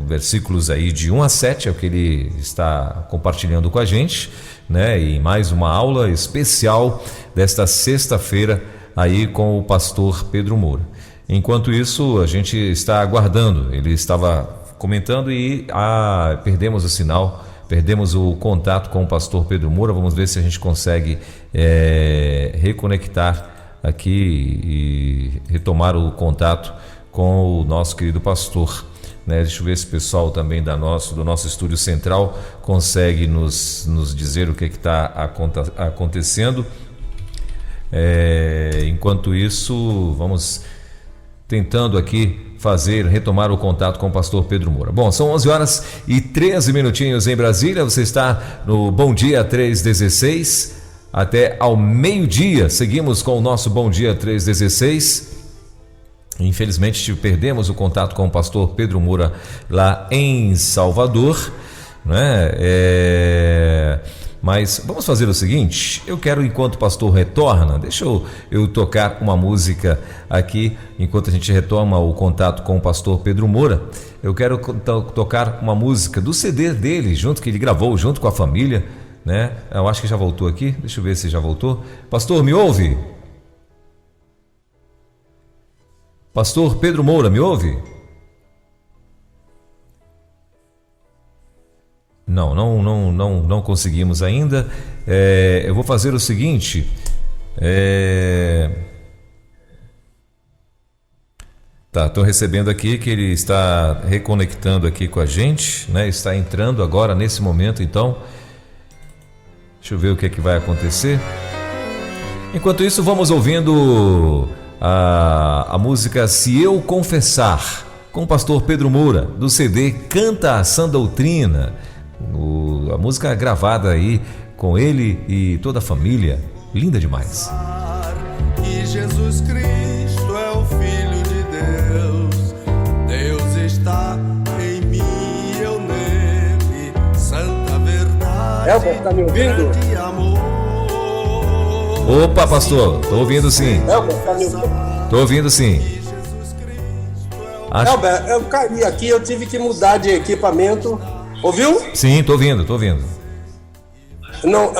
versículos aí de 1 a 7 é o que ele está compartilhando com a gente, né? E mais uma aula especial desta sexta-feira aí com o pastor Pedro Moura. Enquanto isso, a gente está aguardando, ele estava comentando e perdemos o sinal, perdemos o contato com o pastor Pedro Moura. Vamos ver se a gente consegue reconectar aqui e retomar o contato com o nosso querido pastor, né? Deixa eu ver se o pessoal também do nosso estúdio central consegue nos dizer o que está acontecendo. Enquanto isso, vamos tentando aqui retomar o contato com o pastor Pedro Moura. Bom, são 11 horas e 13 minutinhos em Brasília. Você está no Bom Dia 316 até ao meio-dia. Seguimos com o nosso Bom Dia 316. Infelizmente perdemos o contato com o pastor Pedro Moura lá em Salvador, né? Mas vamos fazer o seguinte, eu quero, enquanto o pastor retorna, deixa eu tocar uma música aqui, enquanto a gente retoma o contato com o pastor Pedro Moura. Eu quero tocar uma música do CD dele, que ele gravou junto com a família, né? Eu acho que já voltou aqui, deixa eu ver se já voltou. Pastor, me ouve? Pastor Pedro Moura, me ouve? Não conseguimos ainda. Eu vou fazer o seguinte. Estou recebendo aqui que ele está reconectando aqui com a gente, né? Está entrando agora nesse momento, então. Deixa eu ver o que é que vai acontecer. Enquanto isso, vamos ouvindo a música Se Eu Confessar, com o pastor Pedro Moura, do CD Canta a Sã Doutrina. A música gravada aí com ele e toda a família, linda demais. Que Jesus Cristo é o Filho de Deus, Deus está em mim, eu nele, santa verdade. Elber, tá me ouvindo? Opa, pastor, tô ouvindo sim. Elber, tá me ouvindo? Tô ouvindo sim. Elber, eu caí aqui, eu tive que mudar de equipamento. Ouviu? Sim, tô ouvindo. Não,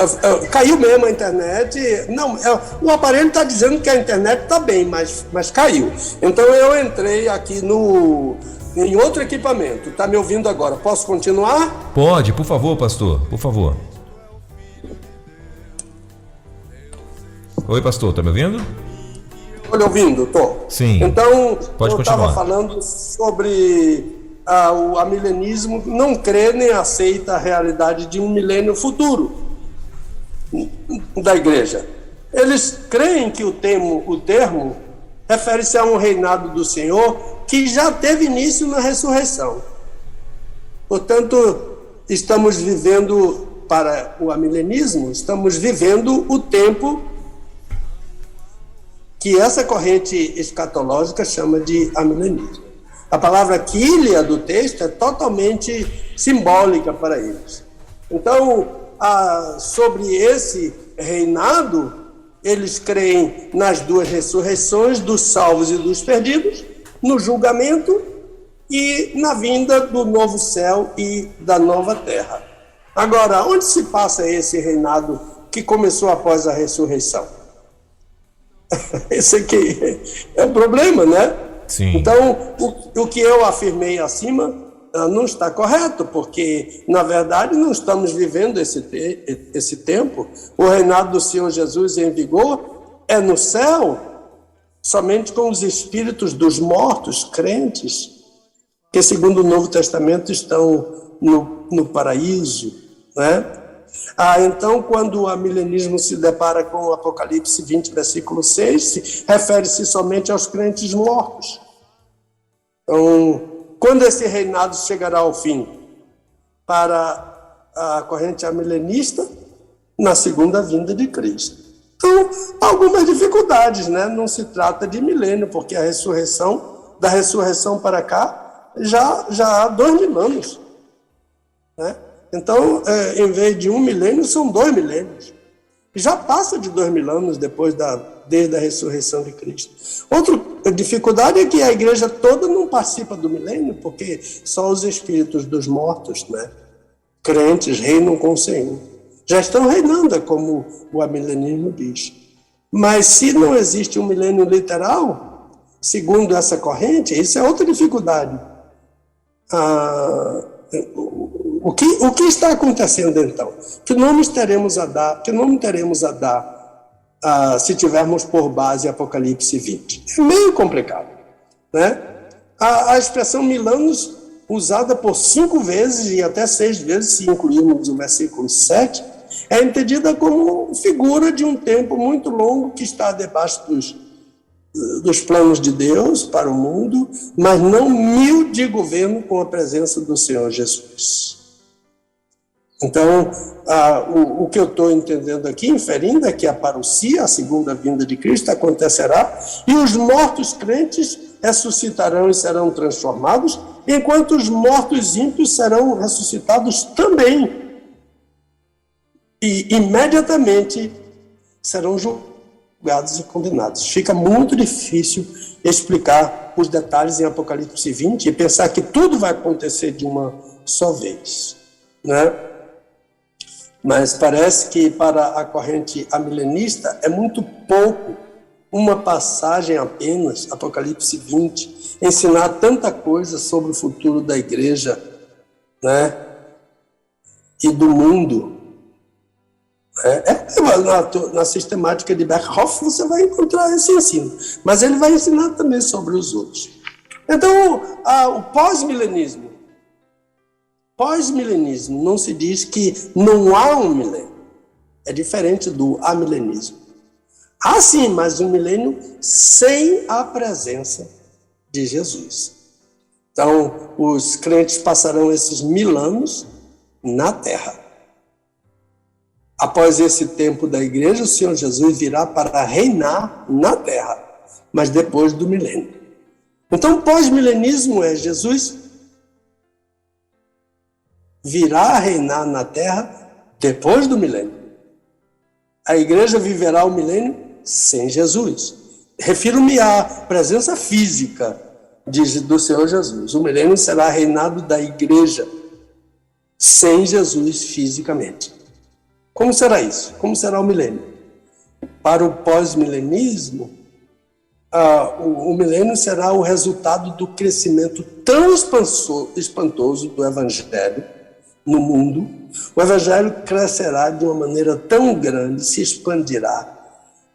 caiu mesmo a internet. Não, o aparelho está dizendo que a internet está bem, mas caiu. Então eu entrei aqui em outro equipamento. Está me ouvindo agora? Posso continuar? Pode, por favor, pastor, por favor. Oi, pastor, tá me ouvindo? Estou lhe ouvindo, tô. Sim. Então, pode eu estava falando sobre o amilenismo não crê nem aceita a realidade de um milênio futuro da igreja. Eles creem que o termo refere-se a um reinado do Senhor que já teve início na ressurreição. Portanto, estamos vivendo, para o amilenismo, estamos vivendo o tempo que essa corrente escatológica chama de amilenismo. A palavra quília do texto é totalmente simbólica para eles. Então, sobre esse reinado, eles creem nas duas ressurreições dos salvos e dos perdidos, no julgamento e na vinda do novo céu e da nova terra. Agora, onde se passa esse reinado que começou após a ressurreição? Esse aqui é o problema, né? Sim. Então, o que eu afirmei acima não está correto, porque, na verdade, não estamos vivendo esse tempo. O reinado do Senhor Jesus em vigor é no céu, somente com os espíritos dos mortos, crentes, que, segundo o Novo Testamento, estão no paraíso, né? Então, quando o amilenismo se depara com o Apocalipse 20, versículo 6, refere-se somente aos crentes mortos. Então, quando esse reinado chegará ao fim? Para a corrente amilenista, na segunda vinda de Cristo. Então, algumas dificuldades, né? Não se trata de milênio, porque a ressurreição, da ressurreição para cá, já há 2000 anos, né? Então, em vez de 1 milênio, são 2 milênios. Já passa de 2000 anos desde a ressurreição de Cristo. Outra dificuldade é que a igreja toda não participa do milênio, porque só os espíritos dos mortos, né, crentes, reinam com o Senhor. Já estão reinando, como o amilenismo diz. Mas se não existe um milênio literal, segundo essa corrente, isso é outra dificuldade. O que está acontecendo então? Que nome teremos a dar se tivermos por base Apocalipse 20? É meio complicado, né? A expressão 1000 anos, usada por 5 vezes e até 6 vezes, se incluirmos o versículo 7, é entendida como figura de um tempo muito longo que está debaixo dos planos de Deus para o mundo, mas não 1000 de governo com a presença do Senhor Jesus. Então, o que eu estou entendendo aqui, inferindo, é que a parousia, a segunda vinda de Cristo, acontecerá e os mortos crentes ressuscitarão e serão transformados, enquanto os mortos ímpios serão ressuscitados também. E imediatamente serão julgados e condenados. Fica muito difícil explicar os detalhes em Apocalipse 20 e pensar que tudo vai acontecer de uma só vez, né? Mas parece que para a corrente amilenista é muito pouco uma passagem apenas, Apocalipse 20, ensinar tanta coisa sobre o futuro da igreja, né? E do mundo. Na sistemática de Berkhoff você vai encontrar esse ensino, mas ele vai ensinar também sobre os outros. Então, o pós-milenismo. Pós-milenismo não se diz que não há um milênio. É diferente do amilenismo. Há sim, mas um milênio sem a presença de Jesus. Então, os crentes passarão esses 1000 anos na terra. Após esse tempo da igreja, o Senhor Jesus virá para reinar na terra, mas depois do milênio. Então, pós-milenismo é Jesus virá a reinar na terra depois do milênio. A igreja viverá o milênio sem Jesus. Refiro-me à presença física do Senhor Jesus. O milênio será reinado da igreja sem Jesus fisicamente. Como será isso? Como será o milênio? Para o pós-milenismo, o milênio será o resultado do crescimento tão espantoso do Evangelho no mundo. O Evangelho crescerá de uma maneira tão grande, se expandirá,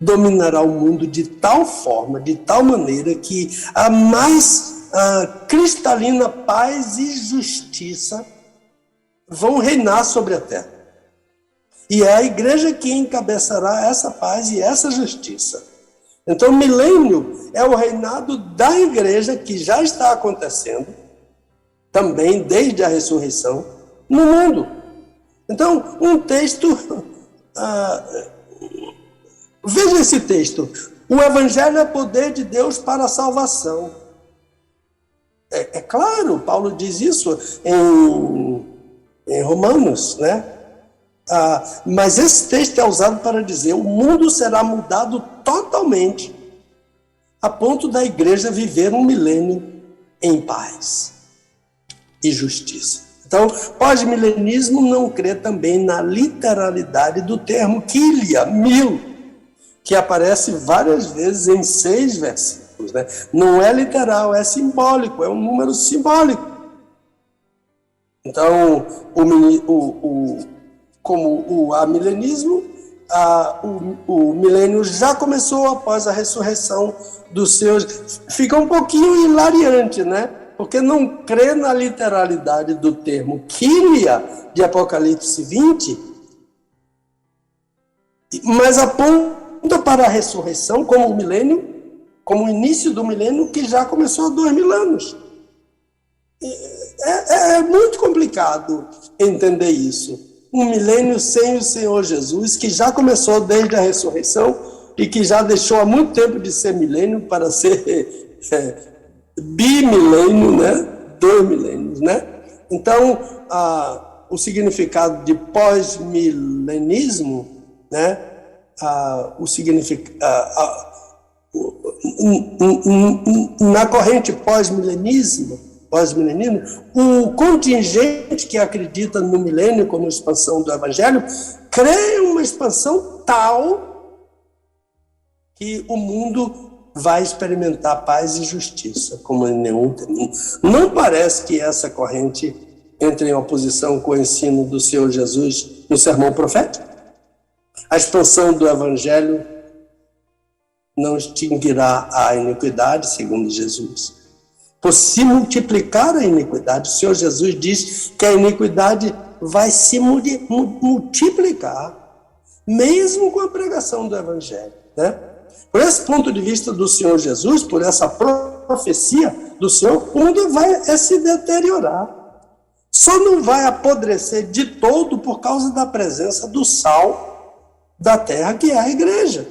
dominará o mundo de tal forma, de tal maneira que a mais cristalina paz e justiça vão reinar sobre a terra. E é a igreja que encabeçará essa paz e essa justiça. Então, o milênio é o reinado da igreja que já está acontecendo, também desde a ressurreição, no mundo. Então, um texto... veja esse texto. O evangelho é poder de Deus para a salvação. É claro, Paulo diz isso em Romanos, né? Mas esse texto é usado para dizer: o mundo será mudado totalmente, a ponto da igreja viver um milênio em paz e justiça. Então, pós-milenismo não crê também na literalidade do termo kilia, 1000, que aparece várias vezes em 6 versículos, né? Não é literal, é simbólico, é um número simbólico. Então, como o amilenismo, o milênio já começou após a ressurreição dos seus... Fica um pouquinho hilariante, né? Porque não crê na literalidade do termo kilia de Apocalipse 20, mas aponta para a ressurreição como o milênio, como o início do milênio que já começou há 2000 anos. É muito complicado entender isso. Um milênio sem o Senhor Jesus, que já começou desde a ressurreição e que já deixou há muito tempo de ser milênio para ser bimilênio, né? 2 milênios, né? Então, o significado de pós-milenismo, né? Na corrente pós-milenismo, o contingente que acredita no milênio como expansão do evangelho crê em uma expansão tal que o mundo vai experimentar paz e justiça como em nenhum tempo. Não parece que essa corrente entre em oposição com o ensino do Senhor Jesus no sermão profético. A expansão do evangelho não extinguirá a iniquidade, segundo Jesus. Por se multiplicar a iniquidade, o Senhor Jesus diz que a iniquidade vai se multiplicar, mesmo com a pregação do evangelho, né? Por esse ponto de vista do Senhor Jesus, por essa profecia do Senhor, o mundo vai se deteriorar. Só não vai apodrecer de todo por causa da presença do sal da terra, que é a igreja.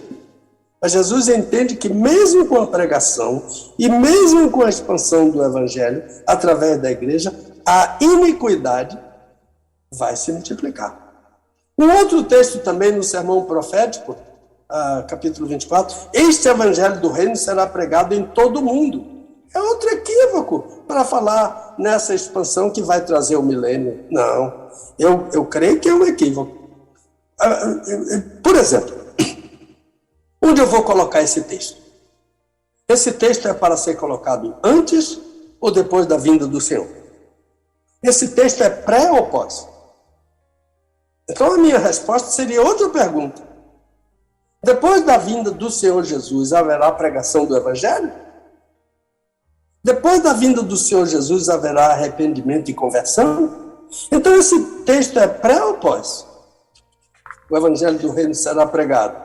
Mas Jesus entende que mesmo com a pregação e mesmo com a expansão do evangelho, através da igreja, a iniquidade vai se multiplicar. Um outro texto também no sermão profético, capítulo 24, este evangelho do reino será pregado em todo o mundo. É outro equívoco para falar nessa expansão que vai trazer o milênio. Não, eu creio que é um equívoco. Por exemplo, onde eu vou colocar esse texto? Esse texto é para ser colocado antes ou depois da vinda do Senhor? Esse texto é pré ou pós? Então a minha resposta seria outra pergunta. Depois da vinda do Senhor Jesus, haverá pregação do Evangelho? Depois da vinda do Senhor Jesus, haverá arrependimento e conversão? Então esse texto é pré ou pós? O Evangelho do Reino será pregado?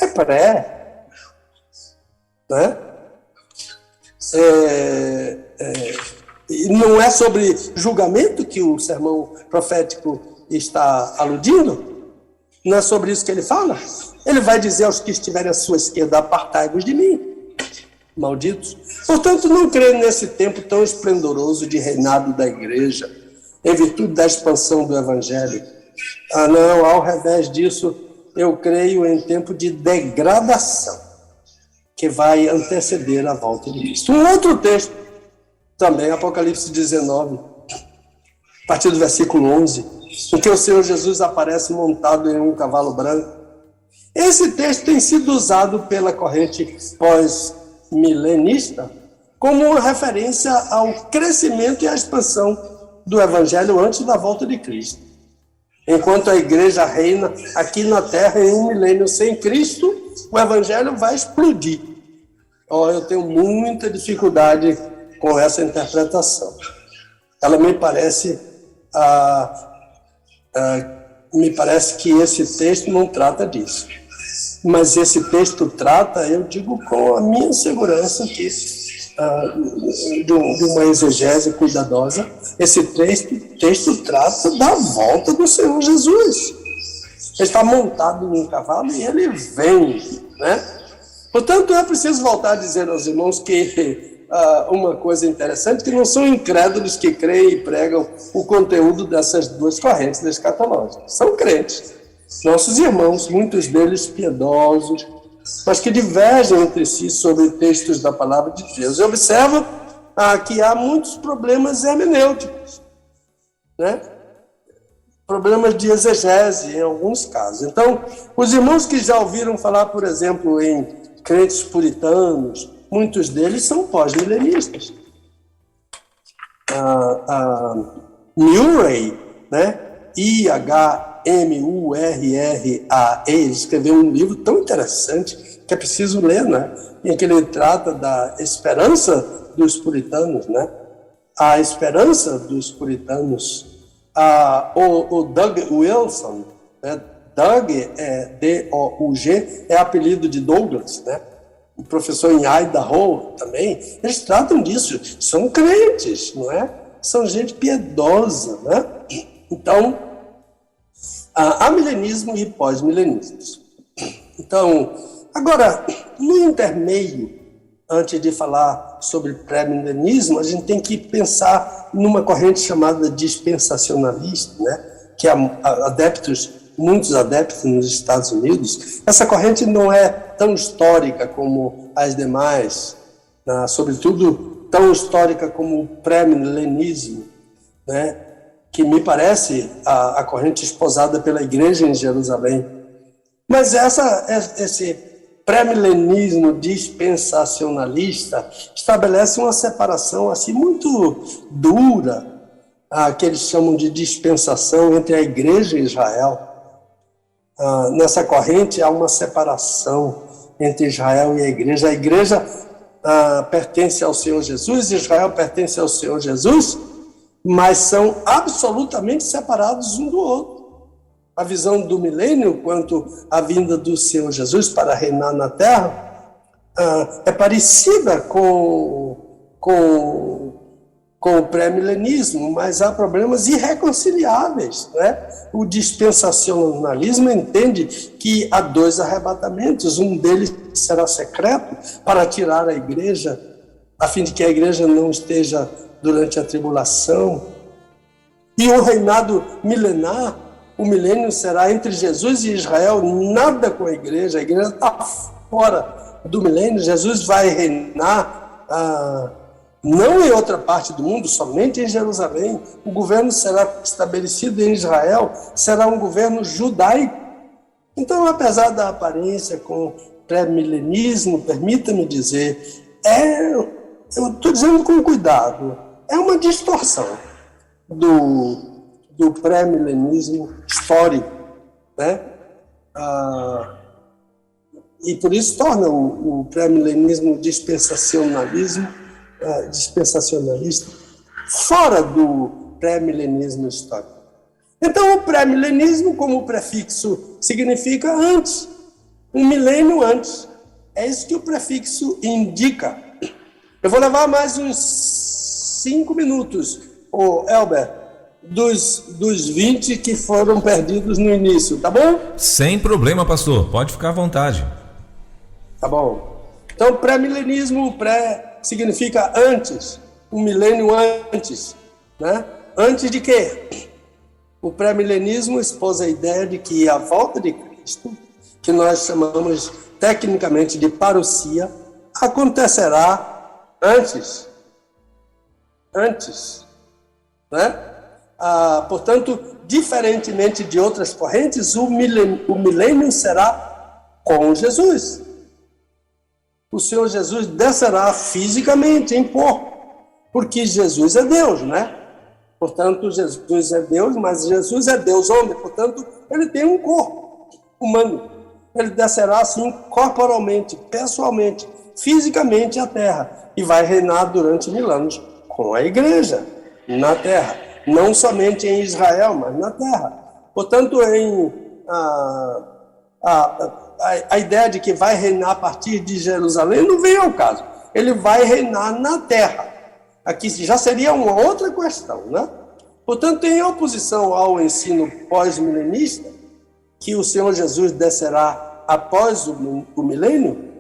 É pré. Né? Não é sobre julgamento que o sermão profético está aludindo? Não é sobre isso que ele fala? Ele vai dizer aos que estiverem à sua esquerda: apartai-vos de mim, malditos. Portanto, não creio nesse tempo tão esplendoroso de reinado da igreja, em virtude da expansão do evangelho. Não, ao revés disso, eu creio em tempo de degradação, que vai anteceder a volta de Cristo. Um outro texto, também, Apocalipse 19, a partir do versículo 11, em que o Senhor Jesus aparece montado em um cavalo branco. Esse texto tem sido usado pela corrente pós-milenista como uma referência ao crescimento e à expansão do Evangelho antes da volta de Cristo. Enquanto a igreja reina aqui na terra em um milênio sem Cristo, o Evangelho vai explodir. Eu tenho muita dificuldade com essa interpretação. Ela me parece que esse texto não trata disso. mas esse texto trata, eu digo com a minha segurança que de uma exegese cuidadosa, esse texto trata da volta do Senhor Jesus. Ele está montado num cavalo e ele vem, né? Portanto, é preciso voltar a dizer aos irmãos que uma coisa interessante, que não são incrédulos que creem e pregam o conteúdo dessas duas correntes escatológicas. São crentes, nossos irmãos, muitos deles piedosos, mas que divergem entre si sobre textos da palavra de Deus. E observa que há muitos problemas hermenêuticos, né? Problemas de exegese em alguns casos. Então, os irmãos que já ouviram falar, por exemplo, em crentes puritanos, muitos deles são pós-milenistas. Murray, né? I-H-M-U-R-R-A-E, ele escreveu um livro tão interessante que é preciso ler, né? Em que ele trata da esperança dos puritanos, né? A esperança dos puritanos. O Doug Wilson, né? Doug, D-O-U-G, é apelido de Douglas, né? O professor em Idaho também, eles tratam disso, são crentes, não é? São gente piedosa, né? Então, há milenismo e pós-milenismos. Então, agora, no intermeio, antes de falar sobre pré-milenismo, a gente tem que pensar numa corrente chamada dispensacionalista, né? Que há muitos adeptos nos Estados Unidos. Essa corrente não é tão histórica como as demais, né? Sobretudo tão histórica como o pré-milenismo, né? Que me parece a corrente esposada pela igreja em Jerusalém. Mas esse pré-milenismo dispensacionalista estabelece uma separação assim muito dura, que eles chamam de dispensação entre a igreja e Israel. Nessa corrente há uma separação entre Israel e a igreja. A igreja pertence ao Senhor Jesus, Israel pertence ao Senhor Jesus, mas são absolutamente separados um do outro. A visão do milênio quanto à vinda do Senhor Jesus para reinar na terra é parecida com o pré-milenismo, mas há problemas irreconciliáveis, né? O dispensacionalismo entende que há dois arrebatamentos, um deles será secreto para tirar a igreja, a fim de que a igreja não esteja durante a tribulação. E o reinado milenar, o milênio será entre Jesus e Israel, nada com a igreja está fora do milênio. Jesus vai reinar não em outra parte do mundo, somente em Jerusalém. O governo será estabelecido em Israel, será um governo judaico. Então, apesar da aparência com pré-milenismo, permita-me dizer, eu estou dizendo com cuidado, é uma distorção do pré-milenismo histórico, né? E por isso torna o pré-milenismo dispensacionalista fora do pré-milenismo histórico. Então, o pré-milenismo, como o prefixo significa antes, um milênio antes. É isso que o prefixo indica. Eu vou levar mais uns 5 minutos, Elber, dos 20 que foram perdidos no início, tá bom? Sem problema, pastor. Pode ficar à vontade. Tá bom. Então, pré-milenismo, significa antes, um milênio antes, né? Antes de quê? O pré-milenismo expôs a ideia de que a volta de Cristo, que nós chamamos tecnicamente de parousia, acontecerá antes, né? Portanto, diferentemente de outras correntes, o milênio será com Jesus. O Senhor Jesus descerá fisicamente em corpo, porque Jesus é Deus, né? Portanto, Jesus é Deus, mas Jesus é Deus homem, portanto, ele tem um corpo humano. Ele descerá assim corporalmente, pessoalmente, fisicamente à terra e vai reinar durante 1000 anos com a igreja na terra, não somente em Israel, mas na terra. Portanto, a ideia de que vai reinar a partir de Jerusalém não vem ao caso. Ele vai reinar na terra. Aqui já seria uma outra questão, né? Portanto, em oposição ao ensino pós-milenista, que o Senhor Jesus descerá após o milênio,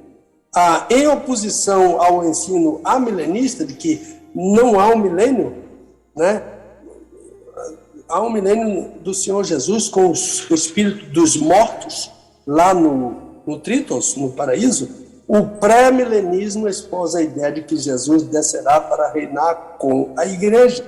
em oposição ao ensino amilenista, de que não há um milênio, né? Há um milênio do Senhor Jesus com o espírito dos mortos, lá no Trítos, no paraíso. O pré-milenismo esposa a ideia de que Jesus descerá para reinar com a igreja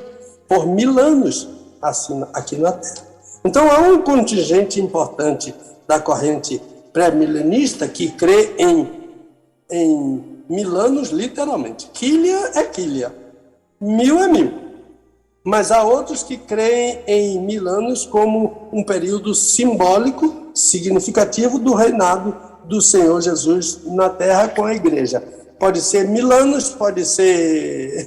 por 1000 anos assim, aqui na Terra. Então há um contingente importante da corrente pré-milenista que crê em 1000 anos literalmente. Quília é quília, 1000 é 1000. Mas há outros que creem em 1000 anos como um período simbólico, significativo do reinado do Senhor Jesus na terra com a igreja. Pode ser 1000 anos, pode ser...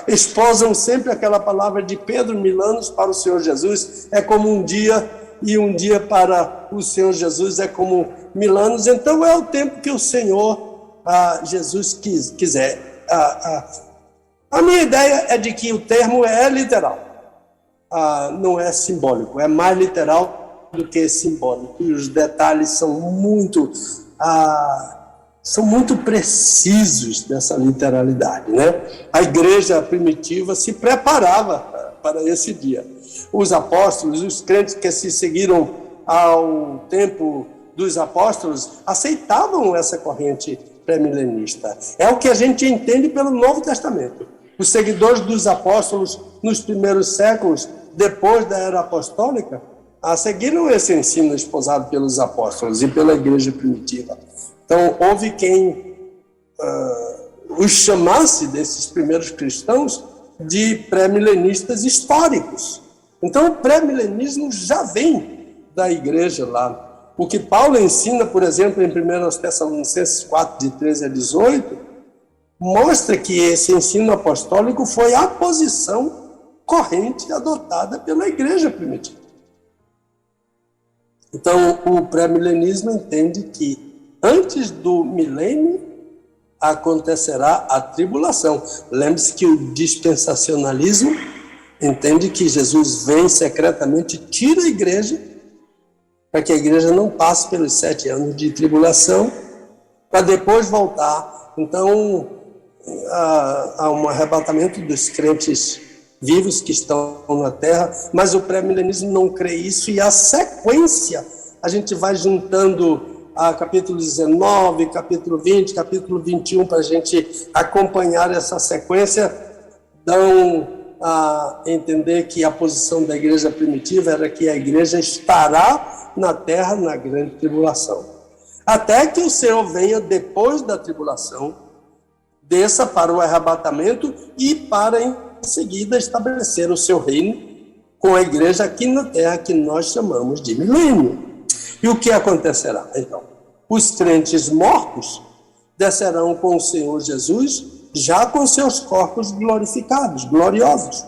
esposam sempre aquela palavra de Pedro, 1000 anos para o Senhor Jesus é como um dia, e um dia para o Senhor Jesus é como 1000 anos. Então é o tempo que o Senhor Jesus quiser. A minha ideia é de que o termo é literal, não é simbólico, é mais literal do que simbólico, e os detalhes são muito precisos dessa literalidade, né? A igreja primitiva se preparava para esse dia. Os apóstolos, os crentes que se seguiram ao tempo dos apóstolos, aceitavam essa corrente pré-milenista. É o que a gente entende pelo Novo Testamento. Os seguidores dos apóstolos nos primeiros séculos, depois da era apostólica, seguiram esse ensino esposado pelos apóstolos e pela igreja primitiva. Então, houve quem os chamasse, desses primeiros cristãos, de pré-milenistas históricos. Então, o pré-milenismo já vem da igreja lá. O que Paulo ensina, por exemplo, em 1 Tessalonicenses 4, de 13 a 18, mostra que esse ensino apostólico foi a posição corrente adotada pela igreja primitiva. Então, o pré-milenismo entende que antes do milênio acontecerá a tribulação. Lembre-se que o dispensacionalismo entende que Jesus vem secretamente, tira a igreja, para que a igreja não passe pelos 7 anos de tribulação, para depois voltar. Então, há um arrebatamento dos crentes vivos que estão na terra, mas o pré-milenismo não crê isso, e a sequência, a gente vai juntando capítulo 19, capítulo 20, capítulo 21, para a gente acompanhar essa sequência, dão a entender que a posição da igreja primitiva era que a igreja estará na terra na grande tribulação. Até que o Senhor venha depois da tribulação, desça para o arrebatamento e para em seguida estabelecer o seu reino com a igreja aqui na terra, que nós chamamos de milênio. E o que acontecerá, então? Os crentes mortos descerão com o Senhor Jesus, já com seus corpos glorificados, gloriosos.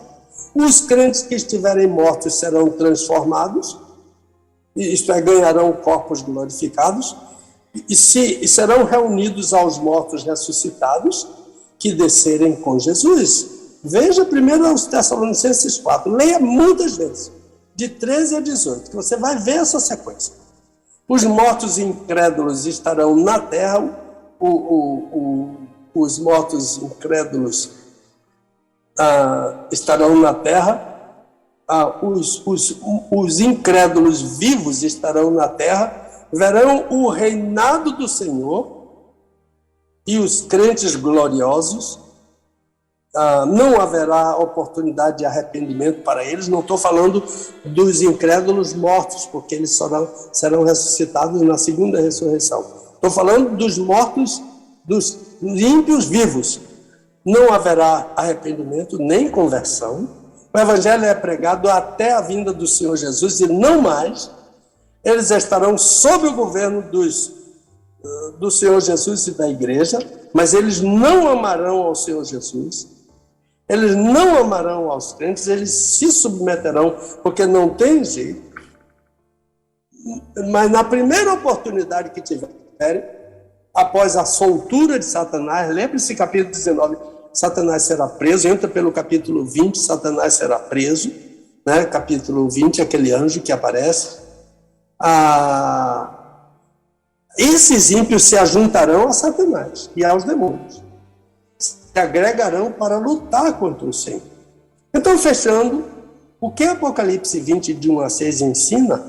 Os crentes que estiverem mortos serão transformados, isto é, ganharão corpos glorificados, e serão reunidos aos mortos ressuscitados, que descerem com Jesus. Veja primeiro aos Tessalonicenses 4, leia muitas vezes, de 13 a 18, que você vai ver essa sequência. Os mortos incrédulos estarão na terra, os mortos incrédulos estarão na terra, os incrédulos vivos estarão na terra, verão o reinado do Senhor, e os crentes gloriosos, não haverá oportunidade de arrependimento para eles. Não estou falando dos incrédulos mortos, porque eles serão ressuscitados na segunda ressurreição. Estou falando dos mortos, dos ímpios vivos. Não haverá arrependimento nem conversão. O evangelho é pregado até a vinda do Senhor Jesus e não mais. Eles estarão sob o governo do Senhor Jesus e da igreja, mas eles não amarão ao Senhor Jesus. Eles não amarão aos crentes, eles se submeterão, porque não tem jeito. Mas na primeira oportunidade que tiverem, após a soltura de Satanás, lembre-se, capítulo 19, Satanás será preso, entra pelo capítulo 20, Satanás será preso, né? Capítulo 20, aquele anjo que aparece. Esses ímpios se ajuntarão a Satanás e aos demônios, se agregarão para lutar contra o Senhor. Então, fechando, o que Apocalipse 20, de 1 a 6 ensina,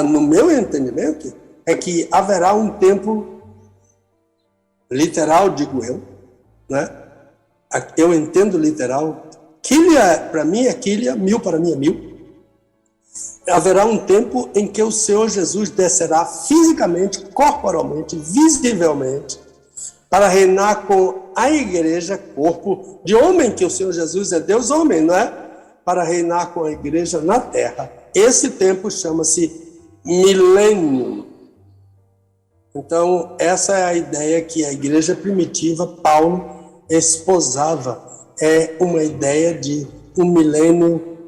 no meu entendimento, é que haverá um tempo literal, digo eu, né? Eu entendo literal, quilha para mim é quilha, mil para mim é mil. Haverá um tempo em que o Senhor Jesus descerá fisicamente, corporalmente, visivelmente, para reinar com a igreja, corpo de homem, que o Senhor Jesus é Deus homem, não é? Para reinar com a igreja na terra. Esse tempo chama-se milênio. Então, essa é a ideia que a igreja primitiva, Paulo, esposava. É uma ideia de um milênio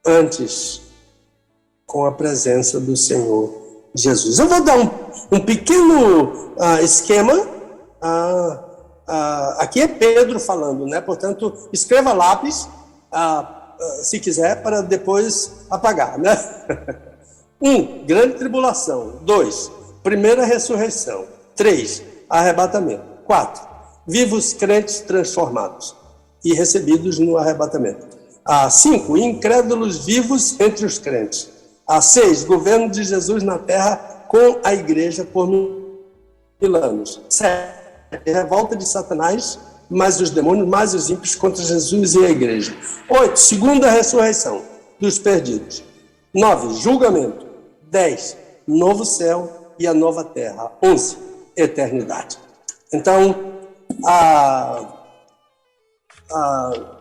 antes, com a presença do Senhor Jesus. Eu vou dar um pequeno esquema. Aqui é Pedro falando, né? Portanto, escreva lápis, se quiser, para depois apagar, né? 1, grande tribulação. 2, primeira ressurreição. 3, arrebatamento. 4, vivos crentes transformados e recebidos no arrebatamento. 5, incrédulos vivos entre os crentes. 6, governo de Jesus na terra com a igreja por 1000 anos. 7, revolta de Satanás, mais os demônios, mais os ímpios contra Jesus e a igreja. 8, segunda ressurreição dos perdidos. 9, julgamento. 10, novo céu e a nova terra. 11, eternidade. Então,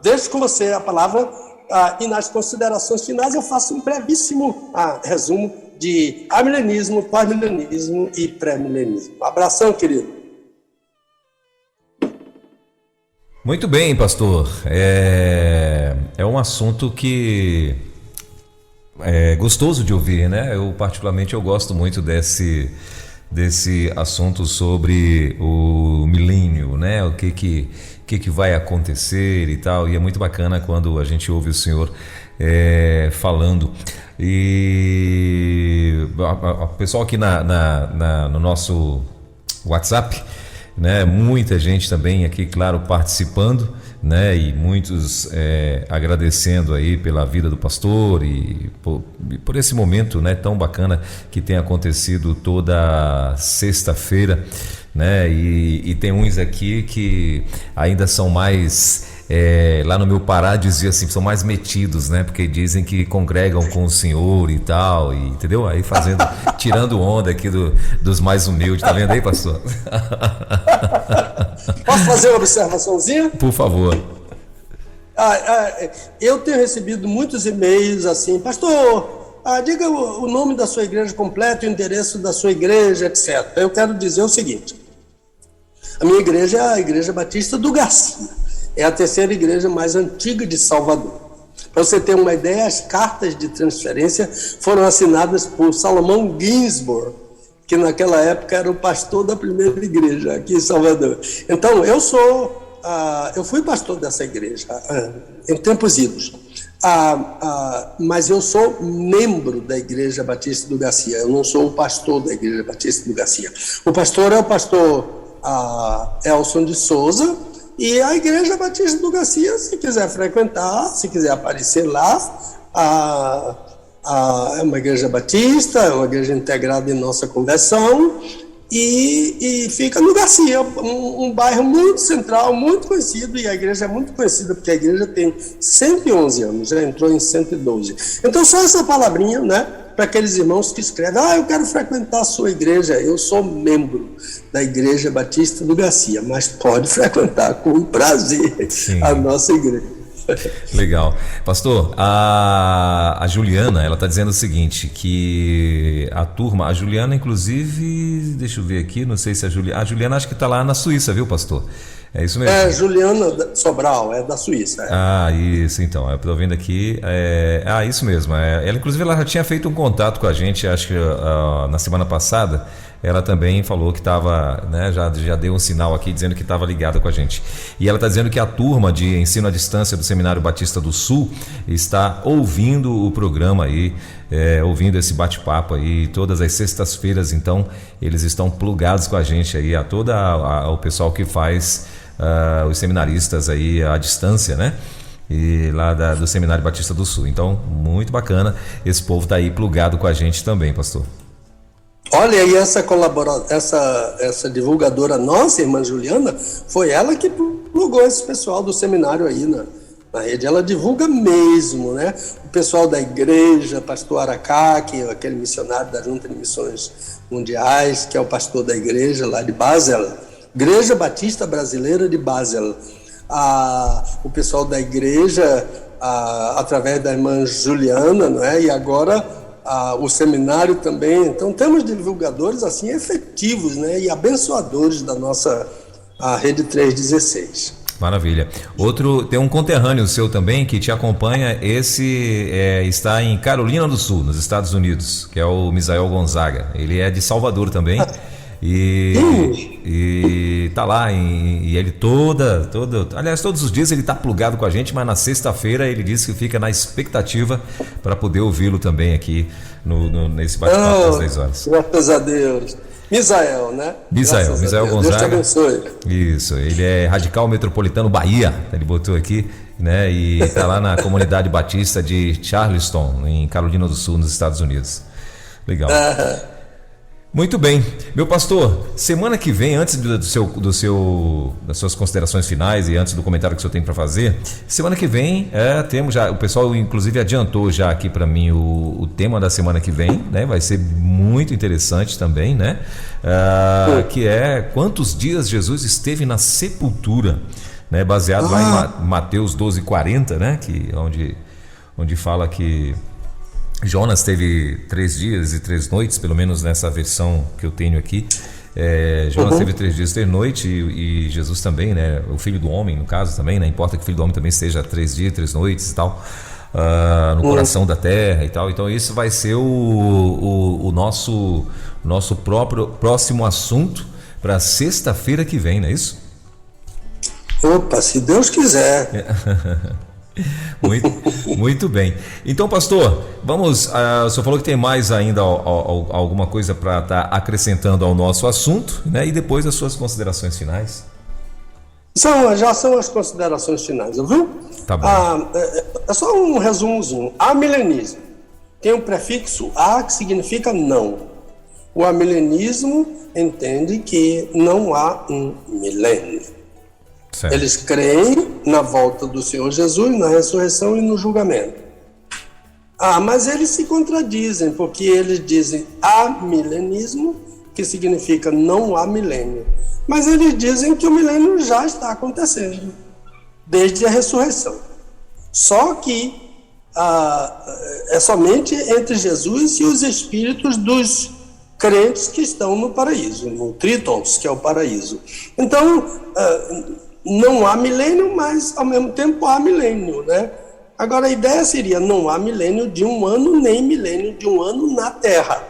deixo com você a palavra e nas considerações finais eu faço um brevíssimo resumo de amilenismo, pós-milenismo e pré-milenismo. Abração, querido. Muito bem, pastor. É um assunto que é gostoso de ouvir, né? Eu particularmente gosto muito desse assunto sobre o milênio, né? O que vai acontecer e tal, e é muito bacana quando a gente ouve o senhor falando. E o pessoal aqui no nosso WhatsApp, né? Muita gente também aqui, claro, participando, né? E muitos agradecendo aí pela vida do pastor e por esse momento, né, tão bacana que tem acontecido toda sexta-feira, né? E tem uns aqui que ainda são mais lá no meu Pará dizia assim, são mais metidos, né? Porque dizem que congregam com o senhor e tal, e, entendeu? Aí tirando onda aqui dos mais humildes, tá vendo aí, pastor? Posso fazer uma observaçãozinha? Por favor. Eu tenho recebido muitos e-mails assim, pastor, diga o nome da sua igreja completo, o endereço da sua igreja, etc. Eu quero dizer o seguinte: a minha igreja é a Igreja Batista do Garcia. É a terceira igreja mais antiga de Salvador. Para você ter uma ideia, as cartas de transferência foram assinadas por Salomão Ginsburg, que naquela época era o pastor da primeira igreja aqui em Salvador. Então, eu fui pastor dessa igreja em tempos idos. Mas eu sou membro da Igreja Batista do Garcia. Eu não sou o pastor da Igreja Batista do Garcia. O pastor é o pastor Elson de Souza. E a Igreja Batista do Garcia, se quiser frequentar, se quiser aparecer lá, é uma igreja batista, é uma igreja integrada em nossa conversão, e fica no Garcia, um bairro muito central, muito conhecido, e a igreja é muito conhecida, porque a igreja tem 111 anos, já entrou em 112. Então, só essa palavrinha, né? Para aqueles irmãos que escrevem, eu quero frequentar a sua igreja, eu sou membro da Igreja Batista do Garcia, mas pode frequentar com prazer. Sim. A nossa igreja. Legal. Pastor, a Juliana, ela está dizendo o seguinte, que a Juliana, inclusive, deixa eu ver aqui, não sei se a Juliana acho que está lá na Suíça, viu, pastor? É isso mesmo. É Juliana Sobral, é da Suíça. É. Ah, isso então, eu estou vendo aqui, isso mesmo, ela inclusive ela já tinha feito um contato com a gente, acho que na semana passada, ela também falou que estava, né, já deu um sinal aqui dizendo que estava ligada com a gente, e ela está dizendo que a turma de ensino à distância do Seminário Batista do Sul está ouvindo o programa aí, ouvindo esse bate-papo aí, todas as sextas-feiras, então eles estão plugados com a gente aí, o pessoal que faz os seminaristas aí à distância, né? E lá do Seminário Batista do Sul. Então, muito bacana. Esse povo está aí plugado com a gente também, pastor. Olha, e essa divulgadora nossa, irmã Juliana, foi ela que plugou esse pessoal do seminário aí na rede. Ela divulga mesmo, né? O pessoal da igreja, pastor Aracá, que é aquele missionário da Junta de Missões Mundiais, que é o pastor da igreja lá de Basel, Igreja Batista Brasileira de Basel. O pessoal da igreja, através da irmã Juliana, não é? E agora o seminário também. Então temos divulgadores assim efetivos, né? E abençoadores da nossa Rede 316. Maravilha. Tem um conterrâneo seu também que te acompanha, está em Carolina do Sul, nos Estados Unidos, que é o Misael Gonzaga. Ele é de Salvador também. E tá lá e ele aliás, todos os dias ele tá plugado com a gente, mas na sexta-feira ele disse que fica na expectativa para poder ouvi-lo também aqui nesse bate-papo das 10 horas. Graças a Deus. Misael, né? Misael Gonzaga. Deus te abençoe. Isso, ele é radical metropolitano Bahia, ele botou aqui, né? E tá lá na comunidade batista de Charleston, em Carolina do Sul, nos Estados Unidos. Legal. Muito bem, meu pastor, semana que vem, antes das suas considerações finais e antes do comentário que o senhor tem para fazer, semana que vem temos já, o pessoal inclusive adiantou já aqui para mim o tema da semana que vem, né? Vai ser muito interessante também, né? Que é quantos dias Jesus esteve na sepultura, né? Baseado lá em Mateus 12:40, né? Onde fala que Jonas teve 3 dias e 3 noites, pelo menos nessa versão que eu tenho aqui. Jonas teve 3 dias e 3 noites e Jesus também, né? O Filho do Homem, no caso, também, né? Importa que o Filho do Homem também esteja 3 dias e 3 noites e tal, no coração da terra e tal. Então isso vai ser o nosso próximo assunto para sexta-feira que vem, não é isso? Opa, se Deus quiser. Muito bem. Então, pastor, vamos. O senhor falou que tem mais ainda alguma coisa para estar acrescentando ao nosso assunto, né? E depois as suas considerações finais. Já são as considerações finais, viu? Tá bom. É só um resumozinho. Amilenismo tem o prefixo a, que significa não. O amilenismo entende que não há um milênio. Certo. Eles creem na volta do Senhor Jesus, na ressurreição e no julgamento. Mas eles se contradizem, porque eles dizem amilenismo, que significa não há milênio. Mas eles dizem que o milênio já está acontecendo, desde a ressurreição. Só que é somente entre Jesus e os espíritos dos crentes que estão no paraíso, no Tritons, que é o paraíso. Então, não há milênio, mas ao mesmo tempo há milênio, né? Agora a ideia seria não há milênio de um ano, nem milênio de um ano na Terra.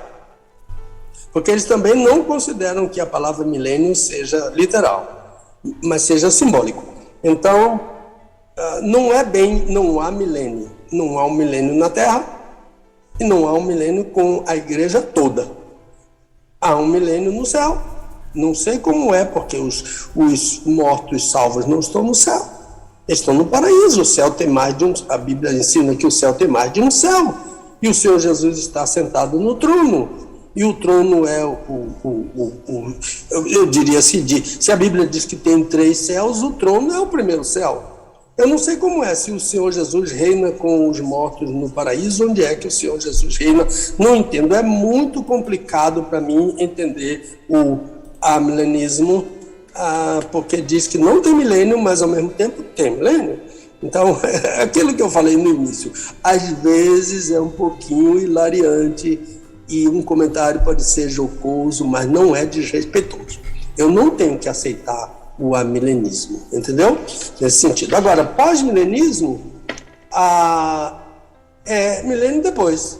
Porque eles também não consideram que a palavra milênio seja literal, mas seja simbólico. Então, não é bem não há milênio. Não há um milênio na Terra e não há um milênio com a igreja toda. Há um milênio no céu. Não sei como é, porque os mortos salvos não estão no céu. Eles estão no paraíso. O céu tem mais de um... A Bíblia ensina que o céu tem mais de um céu. E o Senhor Jesus está sentado no trono. E o trono é eu diria assim, se a Bíblia diz que tem 3 céus, o trono é o primeiro céu. Eu não sei como é, se o Senhor Jesus reina com os mortos no paraíso, onde é que o Senhor Jesus reina. Não entendo. É muito complicado para mim entender o amilenismo, porque diz que não tem milênio, mas ao mesmo tempo tem milênio. Então, é aquilo que eu falei no início, às vezes é um pouquinho hilariante e um comentário pode ser jocoso, mas não é desrespeitoso. Eu não tenho que aceitar o amilenismo, entendeu? Nesse sentido. Agora, pós-milenismo é milênio depois.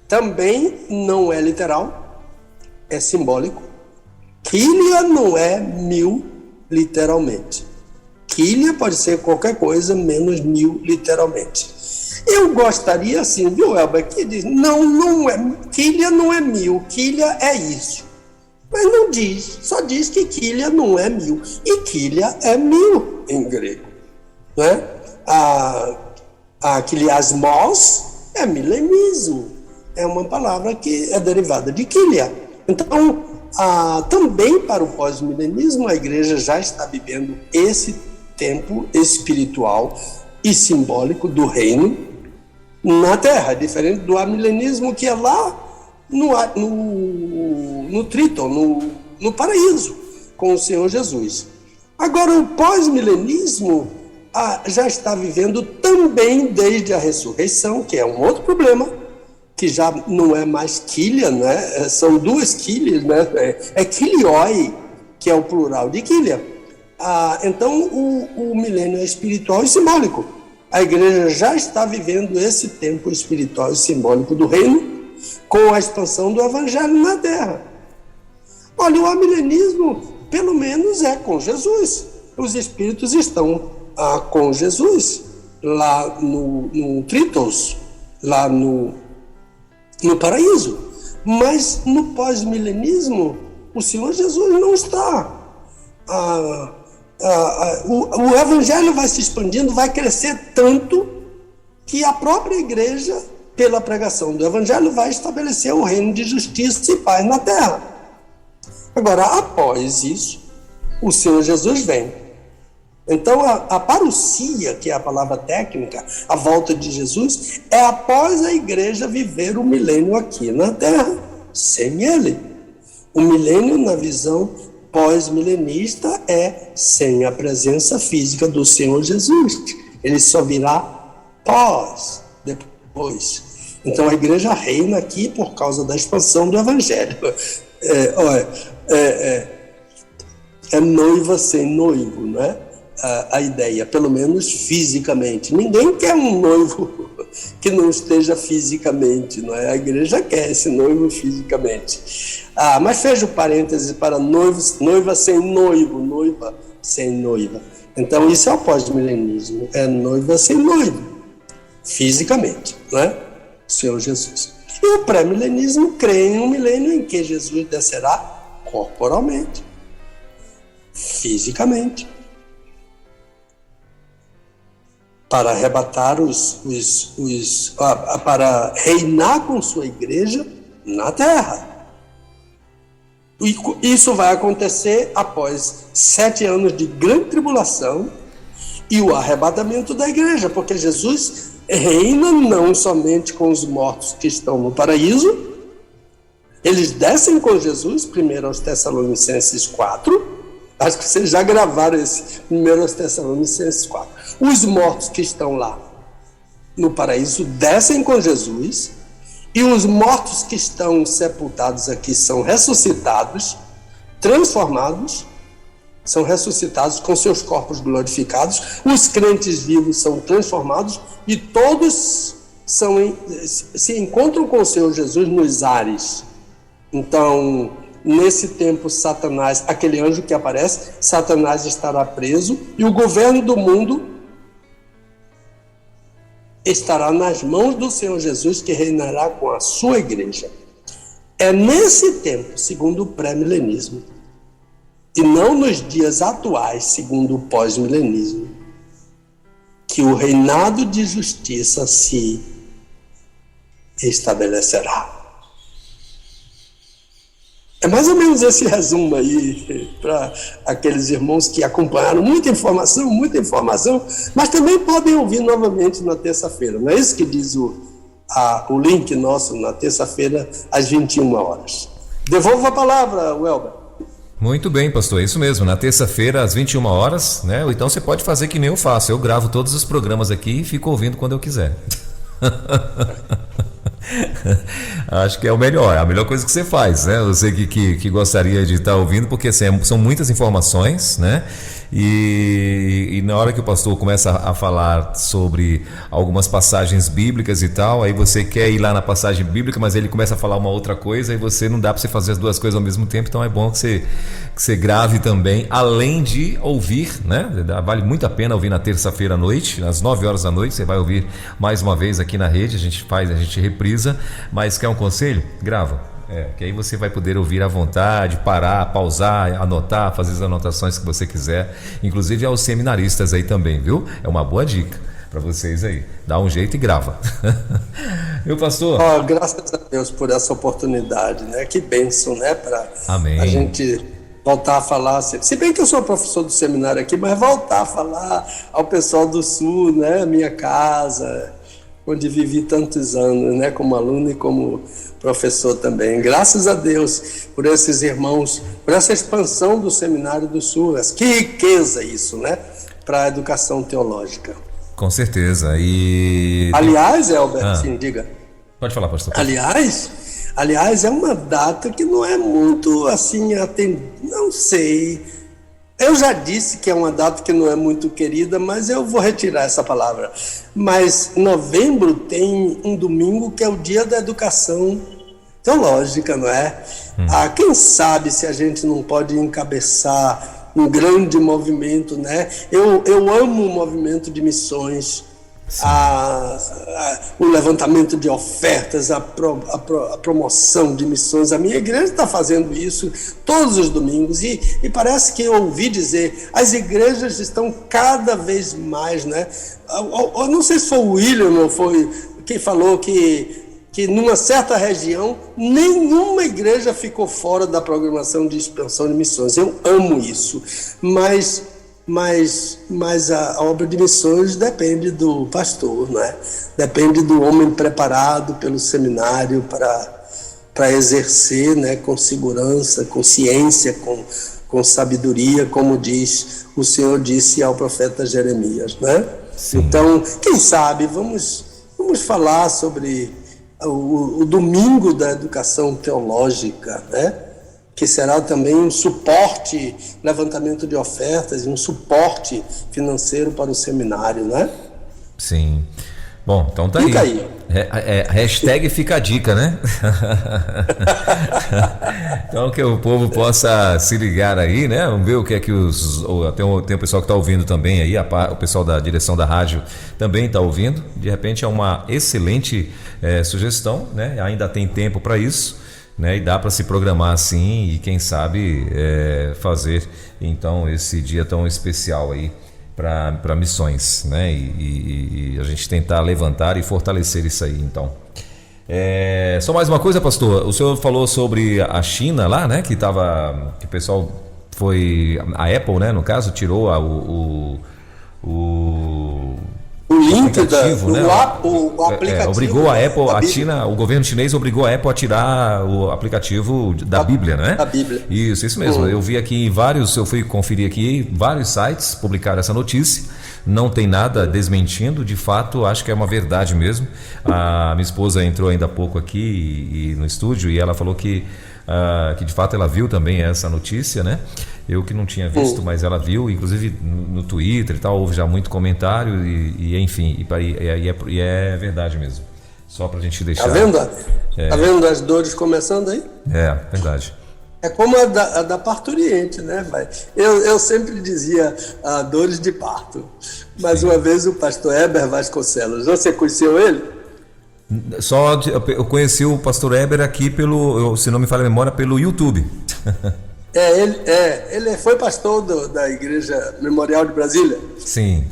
Também não é literal, é simbólico. Quília não é 1000 literalmente. Quília pode ser qualquer coisa menos 1000 literalmente. Eu gostaria assim, viu, Elba, que diz, não é, quília não é 1000, quília é isso. Mas não diz, só diz que quília não é 1000. E quília é 1000 em grego. Né? A quiliasmos é milenismo. É uma palavra que é derivada de quília. Então, também para o pós-milenismo, a igreja já está vivendo esse tempo espiritual e simbólico do reino na Terra, diferente do amilenismo que é lá no Tríton, no paraíso, com o Senhor Jesus. Agora, o pós-milenismo já está vivendo também desde a ressurreição, que é um outro problema, que já não é mais quília, né? São duas quílias, né? É quilioi, que é o plural de quília. Então, o milênio é espiritual e simbólico. A igreja já está vivendo esse tempo espiritual e simbólico do reino com a expansão do evangelho na terra. Olha, o amilenismo, pelo menos, é com Jesus. Os espíritos estão com Jesus, lá no Trítos, lá no paraíso. Mas no pós-milenismo, o Senhor Jesus não está. O evangelho vai se expandindo, vai crescer tanto que a própria igreja, pela pregação do evangelho, vai estabelecer o reino de justiça e paz na terra. Agora, após isso, o Senhor Jesus vem. Então, a parousia, que é a palavra técnica, a volta de Jesus, é após a igreja viver o milênio aqui na terra, sem ele. O milênio, na visão pós-milenista, é sem a presença física do Senhor Jesus. Ele só virá depois. Então, a igreja reina aqui por causa da expansão do evangelho. É noiva sem noivo, não é? A ideia, pelo menos fisicamente. Ninguém quer um noivo que não esteja fisicamente, não é? A igreja quer esse noivo fisicamente. Mas fecha o parêntese para noiva sem noivo, noiva sem noiva. Então, isso é o pós-milenismo, é noiva sem noivo, fisicamente, não é? O Senhor Jesus. E o pré-milenismo crê em um milênio em que Jesus descerá corporalmente, fisicamente, para arrebatar para reinar com sua igreja na terra. E isso vai acontecer após 7 anos de grande tribulação e o arrebatamento da igreja, porque Jesus reina não somente com os mortos que estão no paraíso, eles descem com Jesus, primeiro aos Tessalonicenses 4, acho que vocês já gravaram esse, primeiro aos Tessalonicenses 4. Os mortos que estão lá no paraíso descem com Jesus, e os mortos que estão sepultados aqui são ressuscitados, transformados, são ressuscitados com seus corpos glorificados, os crentes vivos são transformados e todos se encontram com o Senhor Jesus nos ares. Então, nesse tempo, Satanás, aquele anjo que aparece, Satanás estará preso e o governo do mundo estará nas mãos do Senhor Jesus, que reinará com a sua igreja. É nesse tempo, segundo o pré-milenismo, e não nos dias atuais, segundo o pós-milenismo, que o reinado de justiça se estabelecerá. É mais ou menos esse resumo aí para aqueles irmãos que acompanharam muita informação, mas também podem ouvir novamente na terça-feira. Não é isso que diz o link nosso na terça-feira, às 21 horas. Devolvo a palavra, Welber. Muito bem, pastor, é isso mesmo, na terça-feira às 21 horas, né? Ou então você pode fazer que nem eu faço, eu gravo todos os programas aqui e fico ouvindo quando eu quiser. Acho que é o melhor, é a melhor coisa que você faz, né? Você que gostaria de estar ouvindo, porque assim, são muitas informações, né? E na hora que o pastor começa a falar sobre algumas passagens bíblicas e tal, aí você quer ir lá na passagem bíblica, mas ele começa a falar uma outra coisa, e você não dá para você fazer as duas coisas ao mesmo tempo. Então é bom que você grave também, além de ouvir, né? Vale muito a pena ouvir na terça-feira à noite, às 9 horas da noite. Você vai ouvir mais uma vez aqui na rede, a gente reprisa. Mas quer um conselho? Grava. Que aí você vai poder ouvir à vontade, parar, pausar, anotar, fazer as anotações que você quiser, inclusive aos seminaristas aí também, viu? É uma boa dica para vocês aí. Dá um jeito e grava. Meu pastor? Graças a Deus por essa oportunidade, né? Que bênção, né? Para a gente voltar a falar. Se bem que eu sou professor do seminário aqui, mas voltar a falar ao pessoal do Sul, né? Minha casa, onde vivi tantos anos, né? Como aluno e como professor também. Graças a Deus por esses irmãos, por essa expansão do Seminário do Sul. Que riqueza isso, né? Para a educação teológica. Com certeza. E aliás, Elber, sim, diga. Pode falar, pastor. Aliás, é uma data que não é muito assim, não sei. Eu já disse que é uma data que não é muito querida, mas eu vou retirar essa palavra. Mas novembro tem um domingo que é o Dia da Educação Teológica, não é? Quem sabe se a gente não pode encabeçar um grande movimento, né? Eu amo o movimento de missões, o levantamento de ofertas, a promoção de missões. A minha igreja está fazendo isso todos os domingos e parece que eu ouvi dizer, as igrejas estão cada vez mais, né? Eu não sei se foi o William ou foi quem falou que numa certa região nenhuma igreja ficou fora da programação de expansão de missões. Eu amo isso, mas a obra de missões depende do pastor, não é? Depende do homem preparado pelo seminário para exercer, né, com segurança, com ciência, com sabedoria, como o Senhor disse ao profeta Jeremias, né? Sim. Então, quem sabe, vamos falar sobre o domingo da educação teológica, né? Que será também um suporte, levantamento de ofertas, um suporte financeiro para o seminário, né? Sim. Bom, então tá fica aí. Hashtag fica a dica, né? Então que o povo possa se ligar aí, né? Vamos ver o que é que tem o pessoal que está ouvindo também aí, o pessoal da direção da rádio também está ouvindo. De repente é uma excelente sugestão, né? Ainda tem tempo para isso, né? E dá para se programar assim e quem sabe fazer então esse dia tão especial aí para missões, né? E a gente tentar levantar e fortalecer isso aí, então. Só mais uma coisa, pastor. O senhor falou sobre a China lá, né? Que o pessoal foi, a Apple, né? No caso, tirou o link aplicativo, né? o aplicativo. Obrigou a Apple, a China, o governo chinês obrigou a Apple a tirar o aplicativo da Bíblia, né? Da Bíblia. Isso mesmo. Eu vi aqui eu fui conferir aqui, vários sites publicaram essa notícia. Não tem nada desmentindo, de fato, acho que é uma verdade mesmo. A minha esposa entrou ainda há pouco aqui no estúdio e ela falou que de fato ela viu também essa notícia, né? Eu que não tinha visto, mas ela viu, inclusive no Twitter e tal, houve já muito comentário enfim, e é verdade mesmo. Só pra gente deixar. Tá vendo? Tá vendo as dores começando aí? Verdade. É como a da parturiente, né? Eu sempre dizia dores de parto. Mas uma vez o pastor Heber Vasconcelos, você conheceu ele? Eu conheci o pastor Heber aqui se não me falha a memória, pelo YouTube. Ele foi pastor da Igreja Memorial de Brasília. Sim.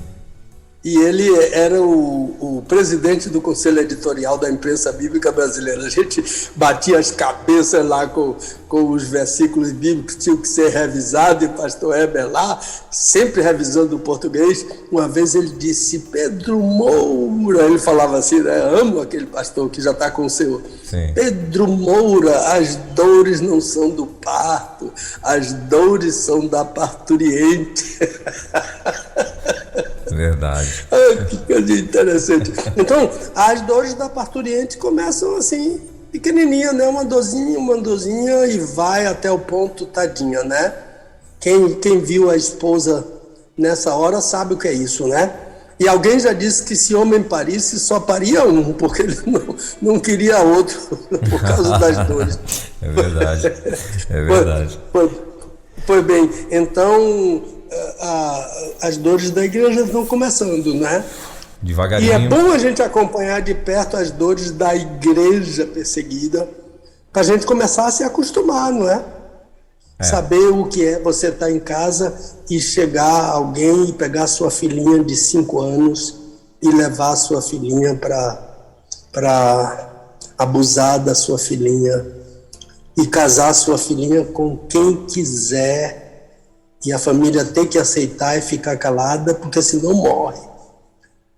E ele era o presidente do Conselho Editorial da Imprensa Bíblica Brasileira. A gente batia as cabeças lá com os versículos bíblicos que tinham que ser revisados, e o pastor Heber lá, sempre revisando o português. Uma vez ele disse, Pedro Moura, ele falava assim, né? Amo aquele pastor que já está com o seu. Sim. Pedro Moura, as dores não são do parto, as dores são da parturiente. Verdade. Que coisa interessante. Então, as dores da parturiente começam assim, pequenininha, né? Uma dorzinha e vai até o ponto, tadinha, né? Quem viu a esposa nessa hora sabe o que é isso, né? E alguém já disse que se homem parisse, só paria um, porque ele não queria outro, por causa das dores. É verdade, é verdade. Pois bem, então as dores da igreja estão começando, né? Devagarinho. E é bom a gente acompanhar de perto as dores da igreja perseguida, para a gente começar a se acostumar, não é? Saber o que é você estar em casa e chegar alguém e pegar sua filhinha de 5 anos e levar sua filhinha para abusar da sua filhinha e casar sua filhinha com quem quiser, e a família tem que aceitar e ficar calada, porque senão morre.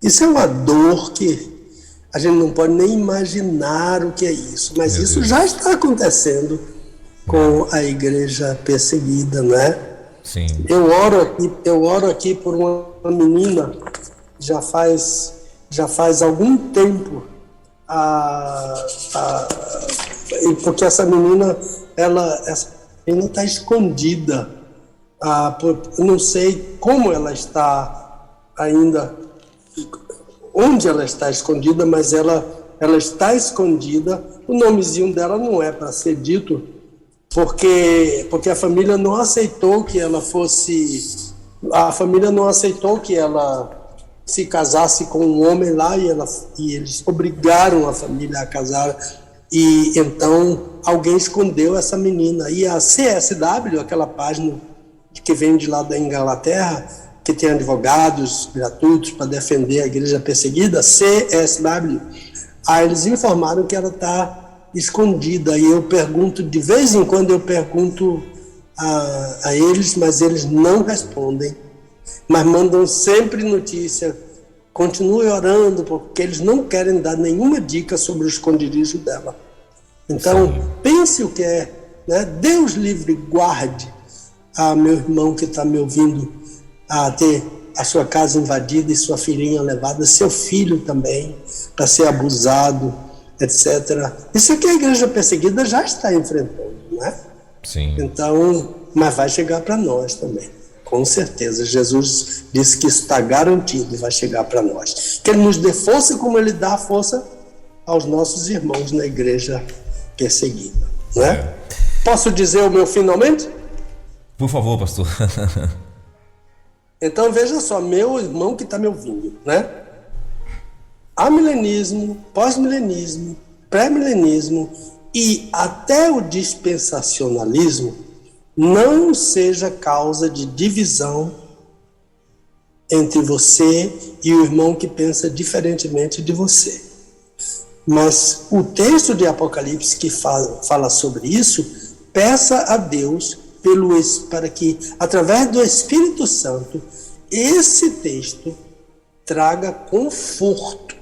Isso é uma dor que a gente não pode nem imaginar o que é isso, mas Meu isso Deus. já está acontecendo com a igreja perseguida, né? Sim. Eu oro aqui por uma menina, já faz algum tempo, porque essa menina está escondida. Eu não sei como ela está ainda, onde ela está escondida, mas ela está escondida. O nomezinho dela não é para ser dito, porque a família não aceitou que ela se casasse com um homem lá, e eles obrigaram a família a casar, e então alguém escondeu essa menina. E a CSW, aquela página que vem de lá da Inglaterra, que tem advogados gratuitos para defender a igreja perseguida, CSW, eles informaram que ela está escondida, e eu pergunto, de vez em quando eu pergunto a eles, mas eles não respondem, mas mandam sempre notícia. Continue orando, porque eles não querem dar nenhuma dica sobre o esconderijo dela. Então, pense o que é, né? Deus livre, guarde meu irmão que está me ouvindo a ter a sua casa invadida e sua filhinha levada, seu filho também, para ser abusado, etc. Isso é que a igreja perseguida já está enfrentando, né? Sim. Então, mas vai chegar para nós também, com certeza. Jesus disse que isso está garantido e vai chegar para nós. Que Ele nos dê força como Ele dá força aos nossos irmãos na igreja perseguida, né? Posso dizer o meu finalmente? Por favor, pastor. Então veja só, meu irmão que está me ouvindo, né? Amilenismo, pós-milenismo, pré-milenismo e até o dispensacionalismo não seja causa de divisão entre você e o irmão que pensa diferentemente de você. Mas o texto de Apocalipse que fala sobre isso, peça a Deus para que, através do Espírito Santo, esse texto traga conforto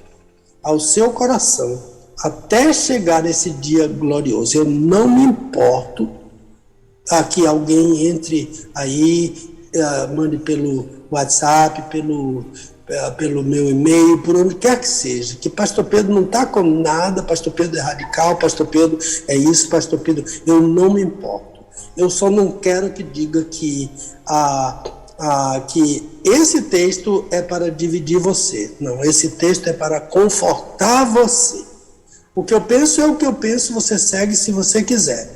ao seu coração até chegar esse dia glorioso. Eu não me importo que alguém entre aí, mande pelo WhatsApp, pelo meu e-mail, por onde quer que seja, que pastor Pedro não está com nada, pastor Pedro é radical, pastor Pedro é isso, pastor Pedro, eu não me importo. Eu só não quero que diga que esse texto é para dividir você. Não, esse texto é para confortar você. O que eu penso é o que eu penso, você segue se você quiser.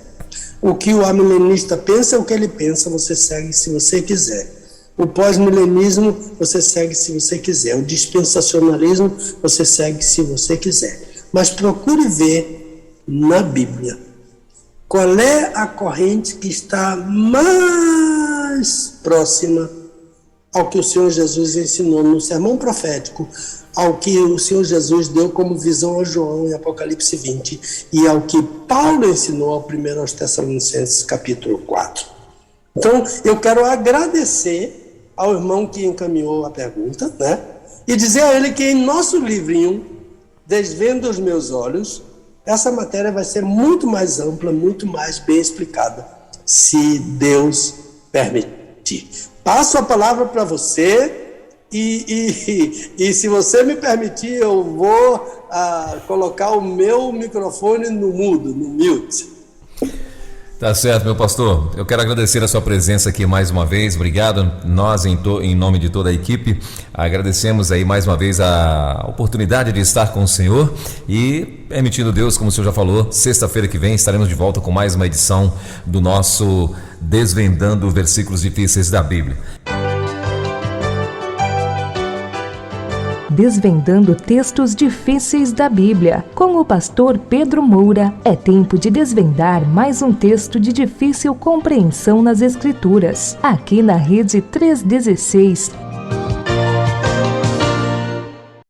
O que o amilenista pensa é o que ele pensa, você segue se você quiser. O pós-milenismo, você segue se você quiser. O dispensacionalismo, você segue se você quiser. Mas procure ver na Bíblia qual é a corrente que está mais próxima ao que o Senhor Jesus ensinou no sermão profético, ao que o Senhor Jesus deu como visão a João em Apocalipse 20, e ao que Paulo ensinou ao 1 aos Tessalonicenses capítulo 4. Então, eu quero agradecer ao irmão que encaminhou a pergunta, né? E dizer a ele que em nosso livrinho, Desvendo os Meus Olhos, essa matéria vai ser muito mais ampla, muito mais bem explicada, se Deus permitir. Passo a palavra para você, E se você me permitir, eu vou colocar o meu microfone no mudo, no mute. Tá certo, meu pastor. Eu quero agradecer a sua presença aqui mais uma vez. Obrigado. Nós, em nome de toda a equipe, agradecemos aí mais uma vez a oportunidade de estar com o Senhor e, permitindo Deus, como o Senhor já falou, sexta-feira que vem estaremos de volta com mais uma edição do nosso Desvendando Versículos Difíceis da Bíblia. Desvendando textos difíceis da Bíblia. Com o pastor Pedro Moura, é tempo de desvendar mais um texto de difícil compreensão nas Escrituras. Aqui na Rede 316,